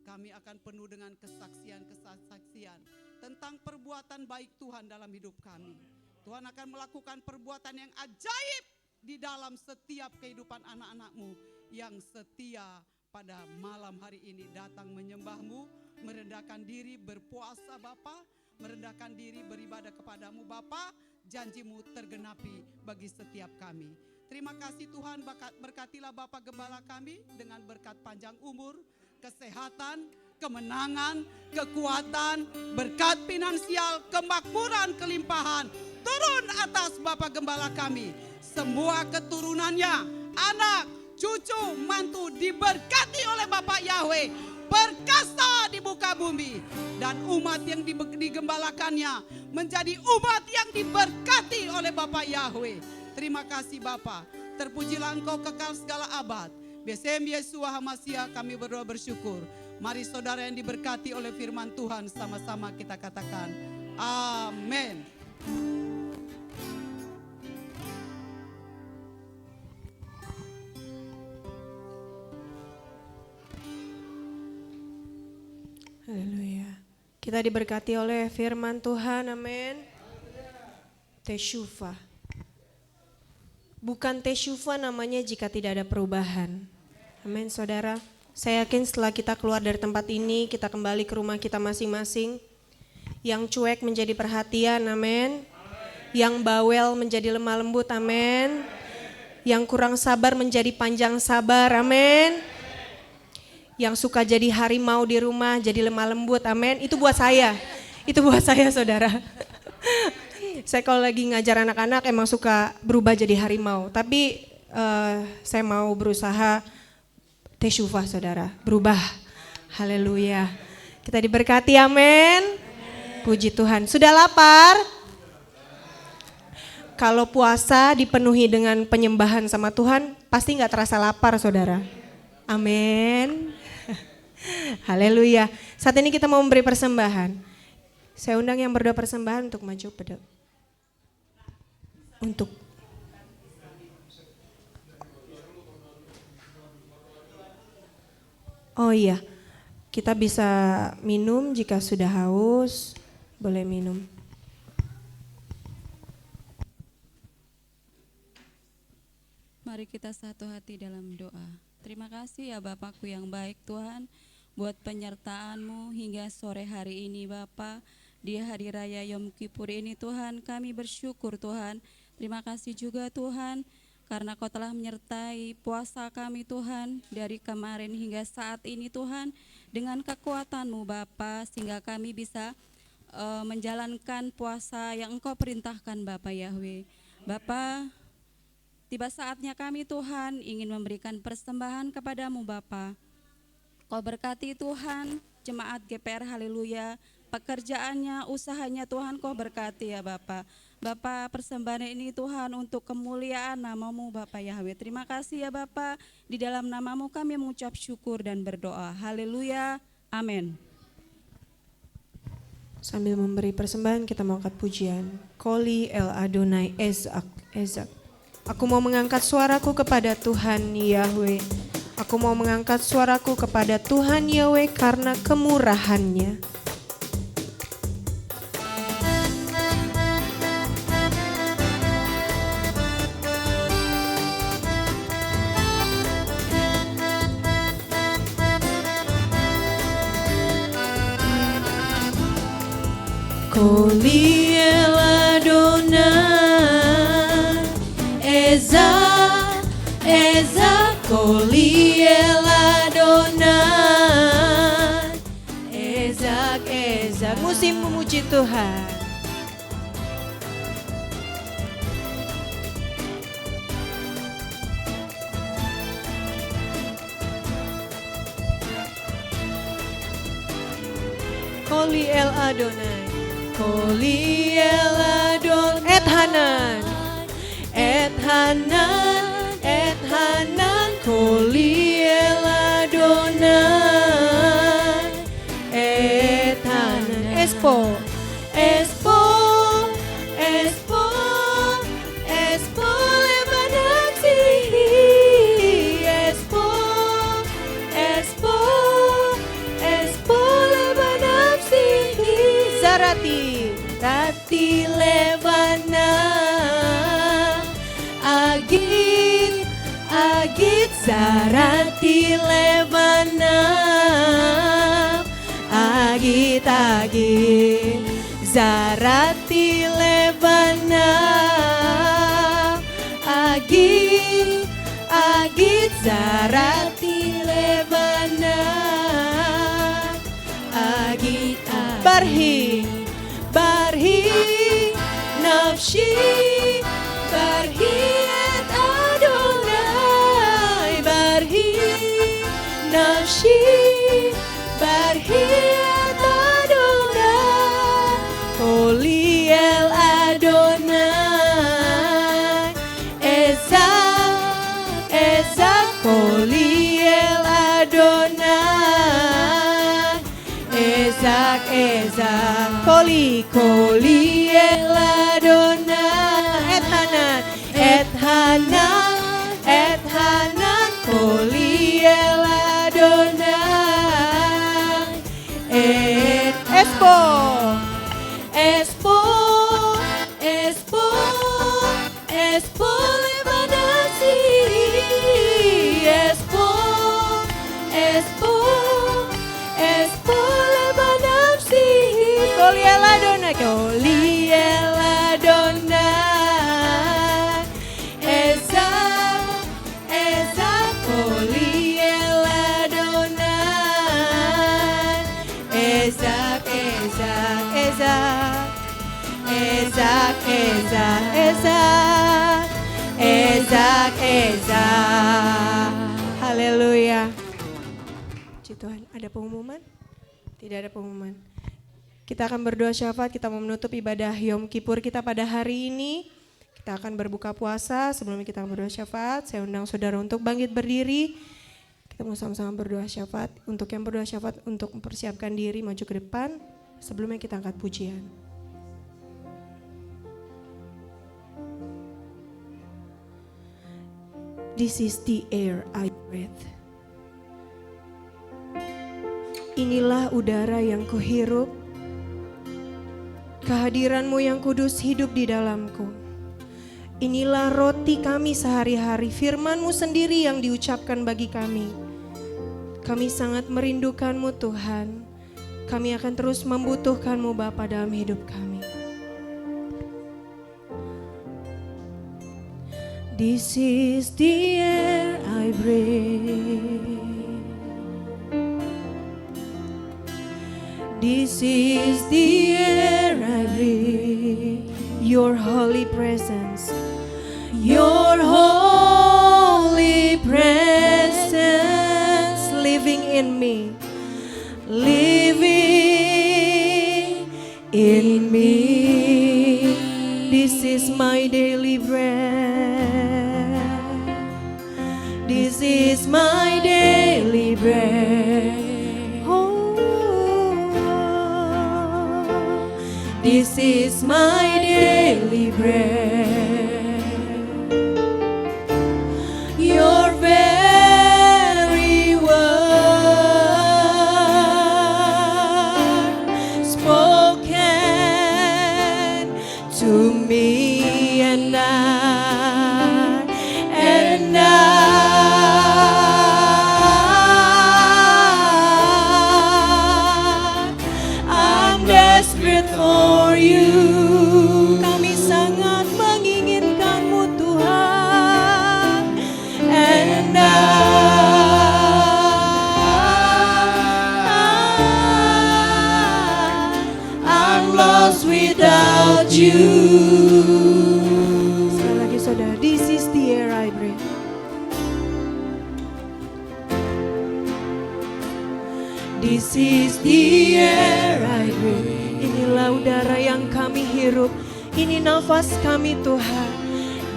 kami akan penuh dengan kesaksian-kesaksian tentang perbuatan baik Tuhan dalam hidup kami. Tuhan akan melakukan perbuatan yang ajaib di dalam setiap kehidupan anak-anak-Mu yang setia pada malam hari ini datang menyembah-Mu, merendahkan diri berpuasa Bapa, merendahkan diri beribadah kepadamu Bapa. Janji-Mu tergenapi bagi setiap kami. Terima kasih Tuhan, berkatilah Bapa Gembala kami dengan berkat panjang umur, kesehatan, kemenangan, kekuatan, berkat finansial, kemakmuran, kelimpahan turun atas Bapa Gembala kami. Semua keturunannya, anak, cucu, mantu diberkati oleh Bapa Yahweh, perkasa di muka bumi. Dan umat yang digembalakannya menjadi umat yang diberkati oleh Bapa Yahweh. Terima kasih Bapa, terpujilah Engkau kekal segala abad. Besem Yesua Hamasia kami berdoa bersyukur. Mari saudara yang diberkati oleh firman Tuhan, sama-sama kita katakan amin. Haleluya. Kita diberkati oleh firman Tuhan, amin. Tesyufa. Bukan tesyufa namanya jika tidak ada perubahan. Amin saudara. Saya yakin setelah kita keluar dari tempat ini, kita kembali ke rumah kita masing-masing. Yang cuek menjadi perhatian, amin. Yang bawel menjadi lemah lembut, amin. Yang kurang sabar menjadi panjang sabar, amin. Yang suka jadi harimau di rumah jadi lemah lembut, amin. Itu buat saya saudara. Saya kalau lagi ngajar anak-anak emang suka berubah jadi harimau. Tapi saya mau berusaha tesyufah saudara, berubah. Haleluya. Kita diberkati, amin. Puji Tuhan. Sudah lapar? Kalau puasa dipenuhi dengan penyembahan sama Tuhan, pasti gak terasa lapar saudara. Amin. Haleluya. Saat ini kita mau memberi persembahan. Saya undang yang berdoa persembahan untuk maju pada Oh iya, kita bisa minum jika sudah haus, boleh minum. Mari kita satu hati dalam doa. Terima kasih ya Bapakku yang baik Tuhan, buat penyertaan-Mu hingga sore hari ini Bapa. Di hari raya Yom Kippur ini Tuhan, kami bersyukur Tuhan. Terima kasih juga Tuhan, karena Kau telah menyertai puasa kami Tuhan, dari kemarin hingga saat ini Tuhan, dengan kekuatan-Mu Bapa, sehingga kami bisa menjalankan puasa yang Engkau perintahkan Bapa Yahweh. Bapa, tiba saatnya kami Tuhan ingin memberikan persembahan kepadamu Bapa. Kau berkati Tuhan jemaat GPR, haleluya, pekerjaannya, usahanya Tuhan Kau berkati ya Bapa. Bapa, persembahan ini Tuhan untuk kemuliaan nama-Mu Bapa Yahweh. Terima kasih ya Bapa, di dalam nama-Mu kami mengucap syukur dan berdoa. Haleluya, amin. Sambil memberi persembahan kita mau angkat pujian. Koli El Adonai Ezak. Aku mau mengangkat suaraku kepada Tuhan Yahweh. Aku mau mengangkat suaraku kepada Tuhan Yahweh karena kemurahan-Nya. Koli El Adonai Ezak, Koli El Adonai Ezak. Musim memuji Tuhan. Koli El Adonai, Koli El Adon, Et Hanan, Koli El Adonai, Et Hanan, Espo, Lebanasi, Espo, Lebanasi, Rati Levana, Agit, Zarati Levana, Agit, Zarati Levana, Agit, Zarati Levana, Agit, Barhi, Nafshi, Barhi Et Adonai, Barhi, Nafshi, Barhi Et Adonai, Koli El Adonai, Ezak, Koli El Adonai, Ezak, Koli El Adonai, Et Hanan, Koli El Adonai, Espo, Lebanasi, Espo, Lebanasi, Koli El Adonai, Koli El Adonai, Ezak, Koli El Adonai, Ezak, Ezak, Ezak, Ezak, Ezak, Ezak. Haleluya. Puji Tuhan. Ada pengumuman? Tidak ada pengumuman. Kita akan berdoa syafaat, kita mau menutup ibadah Yom Kippur kita pada hari ini. Kita akan berbuka puasa, sebelumnya kita akan berdoa syafaat. Saya undang saudara untuk bangkit berdiri. Kita mau sama-sama berdoa syafaat. Untuk yang berdoa syafaat untuk mempersiapkan diri maju ke depan. Sebelumnya kita angkat pujian. This is the air I breathe. Inilah udara yang kuhirup. Kehadiran-Mu yang kudus hidup di dalamku. Inilah roti kami sehari-hari, firman-Mu sendiri yang diucapkan bagi kami. Kami sangat merindukan-Mu Tuhan. Kami akan terus membutuhkan-Mu Bapa dalam hidup kami. This is the air I breathe. This is the air I breathe. Your holy presence. Your holy presence living in me, living in me. This is my daily bread. This is my daily bread. Oh, this is my daily bread. Your very word spoken to me, and I'm desperate for you. Kami sangat menginginkan-Mu Tuhan. And I'm lost without you. Sekali lagi saudara, this is the air I breathe. This is the air I breathe. Inilah udara yang kami hirup. Ini nafas kami Tuhan.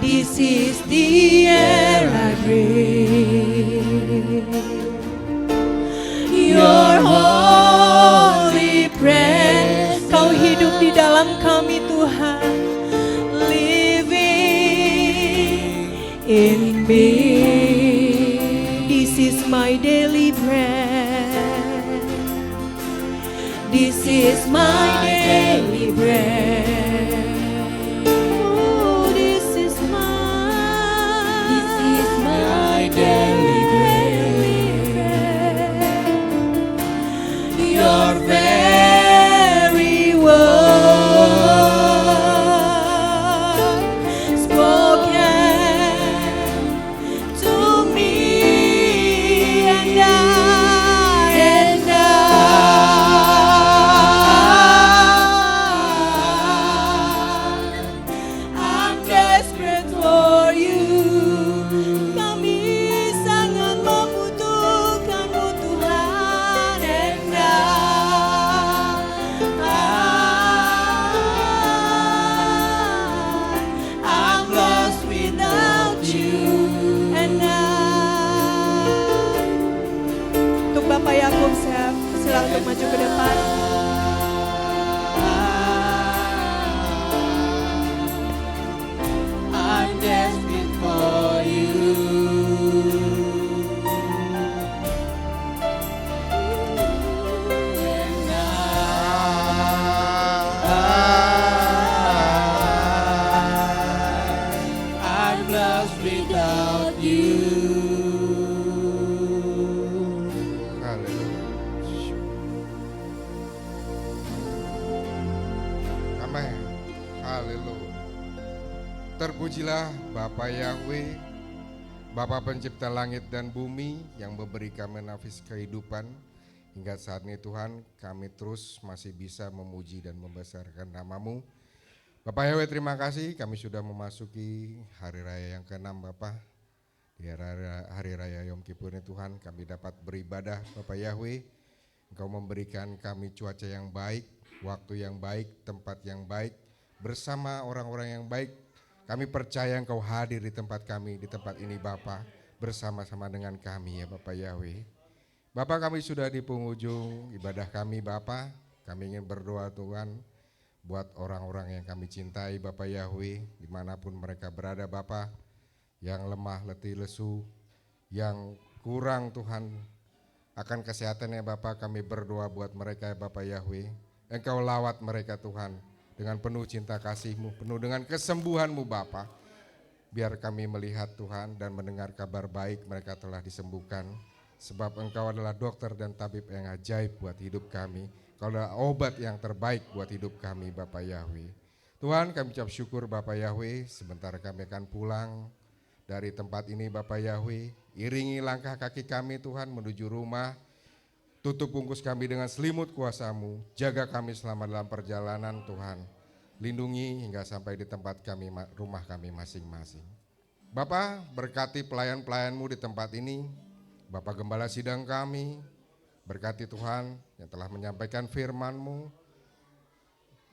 This is the air I breathe. Your holy presence. Kau hidup di dalam kami Tuhan. Living in me. This is my daily bread. This is my daily bread. Oh, this is my daily bread. Your very word spoken to me, and I'm desperate for you. Kami sangat membutuhkan-Mu Tuhan, and I'm lost without you. And untuk Bapak Yakub, saya silakan untuk maju ke depan. I'm desperate for you. And I'm lost without you. Haleluya. Amin. Haleluya. Terpujilah Bapa Yahweh, Bapa pencipta langit dan bumi yang memberi kami nafas kehidupan. Hingga saat ini Tuhan, kami terus masih bisa memuji dan membesarkan nama-Mu. Bapak Yahweh, terima kasih kami sudah memasuki hari raya yang ke-6 Bapak. Di hari raya Yom Kippur ini Tuhan, kami dapat beribadah Bapak Yahweh. Engkau memberikan kami cuaca yang baik, waktu yang baik, tempat yang baik, bersama orang-orang yang baik. Kami percaya Engkau hadir di tempat kami, di tempat ini Bapak, bersama-sama dengan kami ya Bapak Yahweh. Bapak, kami sudah di penghujung ibadah kami Bapak. Kami ingin berdoa Tuhan buat orang-orang yang kami cintai Bapak Yahweh, dimanapun mereka berada Bapak, yang lemah, letih, lesu, yang kurang Tuhan akan kesehatannya Bapak, kami berdoa buat mereka ya Bapak Yahweh. Engkau lawat mereka Tuhan dengan penuh cinta kasih-Mu, penuh dengan kesembuhan-Mu Bapak. Biar kami melihat Tuhan dan mendengar kabar baik mereka telah disembuhkan. Sebab Engkau adalah dokter dan tabib yang ajaib buat hidup kami. Kau adalah obat yang terbaik buat hidup kami Bapak Yahweh. Tuhan, kami ucap syukur Bapak Yahweh, sebentar kami akan pulang dari tempat ini Bapak Yahweh. Iringi langkah kaki kami Tuhan menuju rumah. Tutup bungkus kami dengan selimut kuasa-Mu. Jaga kami selama dalam perjalanan Tuhan. Lindungi hingga sampai di tempat kami, rumah kami masing-masing. Bapak, berkati pelayan-pelayan-Mu di tempat ini. Bapak Gembala sidang kami, berkati Tuhan yang telah menyampaikan firman-Mu.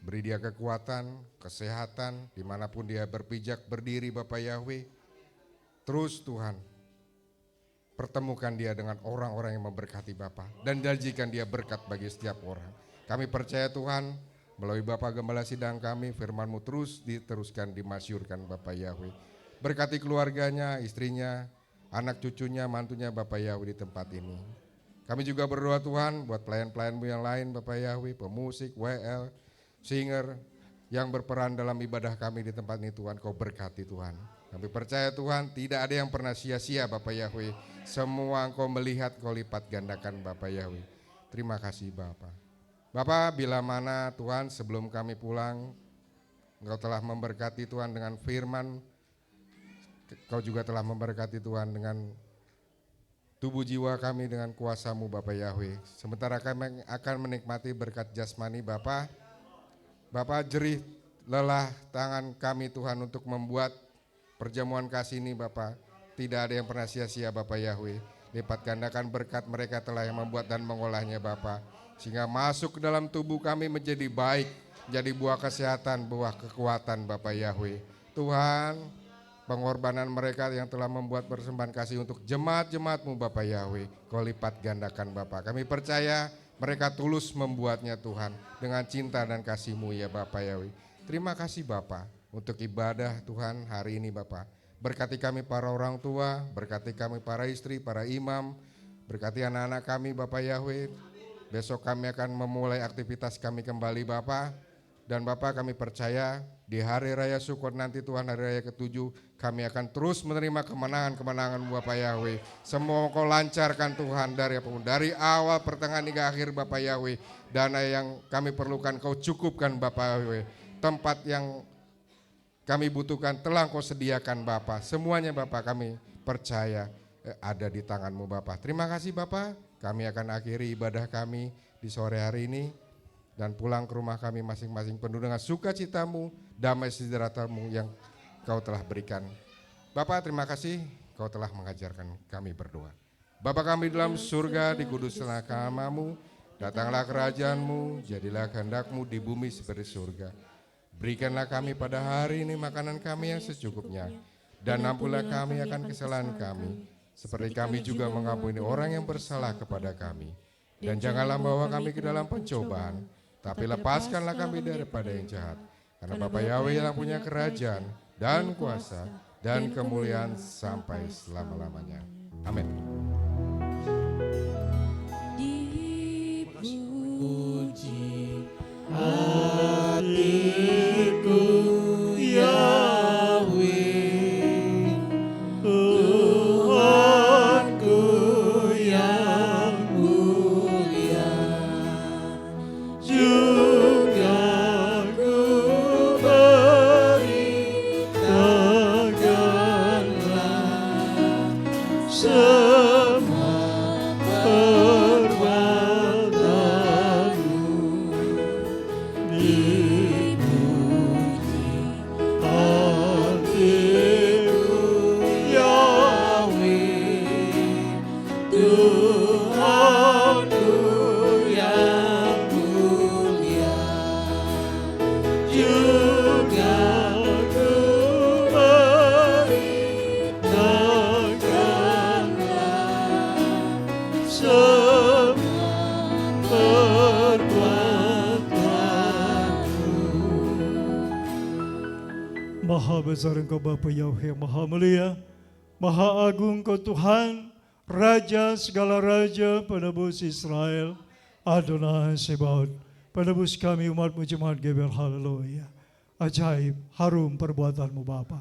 Beri dia kekuatan, kesehatan, dimanapun dia berpijak berdiri Bapak Yahweh. Terus Tuhan, pertemukan dia dengan orang-orang yang memberkati Bapak. Dan janjikan dia berkat bagi setiap orang. Kami percaya Tuhan, melalui Bapak Gembala sidang kami, firman-Mu terus diteruskan, dimasyurkan Bapak Yahweh. Berkati keluarganya, istrinya, anak cucunya, mantunya Bapak Yahweh di tempat ini. Kami juga berdoa Tuhan buat pelayan-pelayan-Mu yang lain Bapak Yahweh, pemusik, WL, singer yang berperan dalam ibadah kami di tempat ini Tuhan, Kau berkati Tuhan. Kami percaya Tuhan tidak ada yang pernah sia-sia Bapak Yahweh. Semua Engkau melihat, Kau lipat gandakan Bapak Yahweh. Terima kasih Bapak. Bapak, bila mana Tuhan sebelum kami pulang, Engkau telah memberkati Tuhan dengan firman, Kau juga telah memberkati Tuhan dengan tubuh jiwa kami dengan kuasa-Mu Bapak Yahweh. Sementara kami akan menikmati berkat jasmani Bapak. Bapak, jerih lelah tangan kami Tuhan untuk membuat perjamuan kasih ini Bapak. Tidak ada yang pernah sia-sia Bapak Yahweh. Lipat gandakan berkat mereka telah yang membuat dan mengolahnya Bapak. Sehingga masuk ke dalam tubuh kami menjadi baik. Jadi buah kesehatan, buah kekuatan Bapak Yahweh. Tuhan, pengorbanan mereka yang telah membuat persembahan kasih untuk jemaat-jemaat-Mu Bapak Yahweh, Kau lipat gandakan Bapak. Kami percaya mereka tulus membuatnya Tuhan dengan cinta dan kasih-Mu ya Bapak Yahweh. Terima kasih Bapak untuk ibadah Tuhan hari ini Bapak. Berkati kami para orang tua, berkati kami para istri, para imam, berkati anak-anak kami Bapak Yahweh. Besok kami akan memulai aktivitas kami kembali Bapak. Dan Bapak, kami percaya di hari raya Sukot nanti Tuhan, hari raya ke-7, kami akan terus menerima kemenangan-kemenangan Bapak Yahweh. Semua Kau lancarkan Tuhan dari awal pertengahan hingga akhir Bapak Yahweh. Dana yang kami perlukan Kau cukupkan Bapak Yahweh. Tempat yang kami butuhkan telah Kau sediakan Bapak. Semuanya Bapak kami percaya ada di tangan-Mu Bapak. Terima kasih Bapak. Kami akan akhiri ibadah kami di sore hari ini. Dan pulang ke rumah kami masing-masing penuh dengan sukacita-Mu, damai sejahtera-Mu yang Kau telah berikan. Bapak, terima kasih Kau telah mengajarkan kami berdoa. Bapa kami dalam surga, dikuduskanlah nama-Mu, datanglah kerajaan-Mu, jadilah kehendak-Mu di bumi seperti surga. Berikanlah kami pada hari ini makanan kami yang secukupnya, dan ampunlah kami akan kesalahan kami, seperti kami juga mengampuni orang yang bersalah kepada kami. Dan janganlah bawa kami ke dalam pencobaan, tapi lepaskanlah kami daripada yang jahat. Karena Bapa Yahweh yang punya kerajaan dan kuasa dan kemuliaan sampai selama-lamanya. Amin. Dipuji hatiku Yahweh, Tuhanku yang mulia. Juga ku beritakanlah semua perbuatanku. Maha besar Engkau Bapa Yahweh, Maha mulia, Maha agung Engkau Tuhan, Raja segala raja, penebus Israel, Adonai Sebaot, penebus kami umat-Mu jemaat Geber, haleluya. Ajaib, harum perbuatan-Mu Bapa.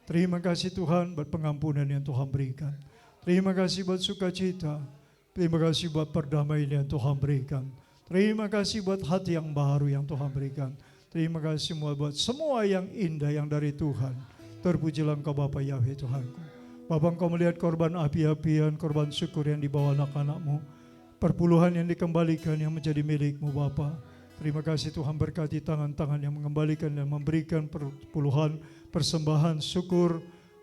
Terima kasih Tuhan buat pengampunan yang Tuhan berikan. Terima kasih buat sukacita. Terima kasih buat perdamaian yang Tuhan berikan. Terima kasih buat hati yang baru yang Tuhan berikan. Terima kasih buat semua yang indah yang dari Tuhan. Terpujilah Engkau Bapa Yahweh Tuhanku. Bapa, Engkau melihat korban api-apian, korban syukur yang dibawa anak-anak-Mu. Perpuluhan yang dikembalikan yang menjadi milik-Mu Bapa. Terima kasih Tuhan, berkati tangan-tangan yang mengembalikan dan memberikan perpuluhan, persembahan, syukur.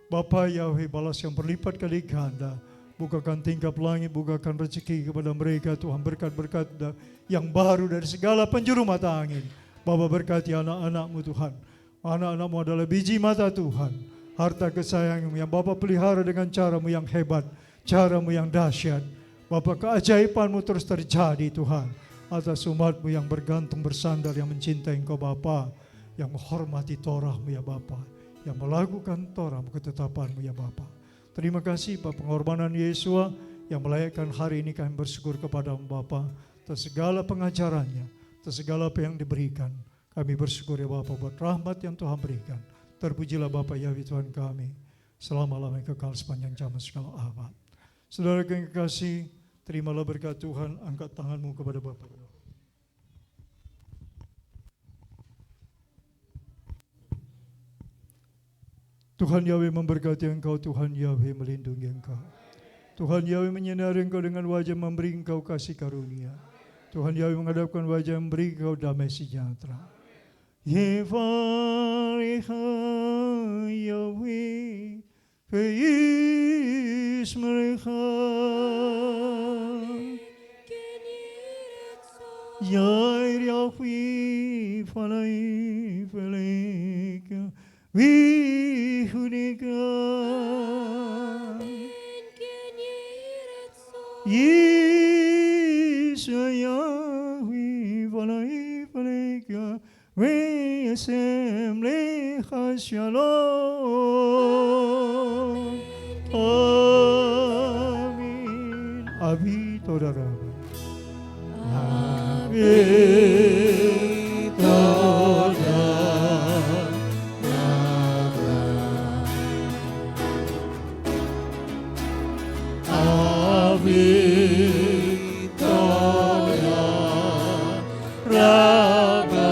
Bapa Yahweh, balas yang berlipat kali ganda. Bukakan tingkap langit, bukakan rezeki kepada mereka Tuhan, berkat-berkat yang baru dari segala penjuru mata angin. Bapa, berkati anak-anak-Mu Tuhan. Anak-anak-Mu adalah biji mata Tuhan, harta kesayangan-Mu yang Bapa pelihara dengan cara-Mu yang hebat, cara-Mu yang dahsyat. Bapa, keajaiban-Mu terus terjadi Tuhan atas umat-Mu yang bergantung bersandar, yang mencintai Engkau Bapa, yang menghormati Torah-Mu ya Bapa, yang melakukan Torah-Mu, ketetapan-Mu ya Bapa. Terima kasih Bapa, pengorbanan Yesua yang melayakkan hari ini kami bersyukur kepada-Mu Bapa, atas segala pengajarannya, atas segala apa yang diberikan. Kami bersyukur ya Bapa buat rahmat yang Tuhan berikan. Terpujilah Bapa Yahweh Tuhan kami, selama-lamanya kekal sepanjang zaman segala abad. Saudara yang kekasih, terimalah berkat Tuhan, angkat tanganmu kepada Bapa. Tuhan Yahweh memberkati engkau, Tuhan Yahweh melindungi engkau. Tuhan Yahweh menyinari engkau dengan wajah, memberi engkau kasih karunia. Tuhan Yahweh menghadapkan wajah, memberi engkau damai sejahtera. Yevarecha Yahweh ve'yishmerecha. Yair Yahweh fanai veleka vihudika. Yisha Yahweh fanai veleka ve'yasem lecha shalom. Amin. Abi toda raba. Amin. Toda Amin. Toda Rabba.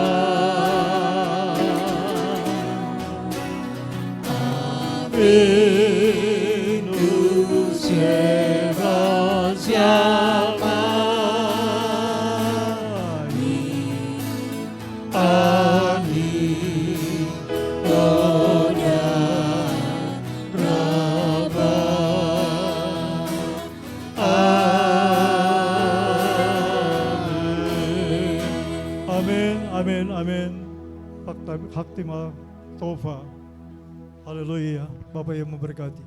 Amin. Useva siapa Ani Toda Rabba. Amin, amin, amin. Haktima Tofa. Haleluya. Bapak yang memberkati.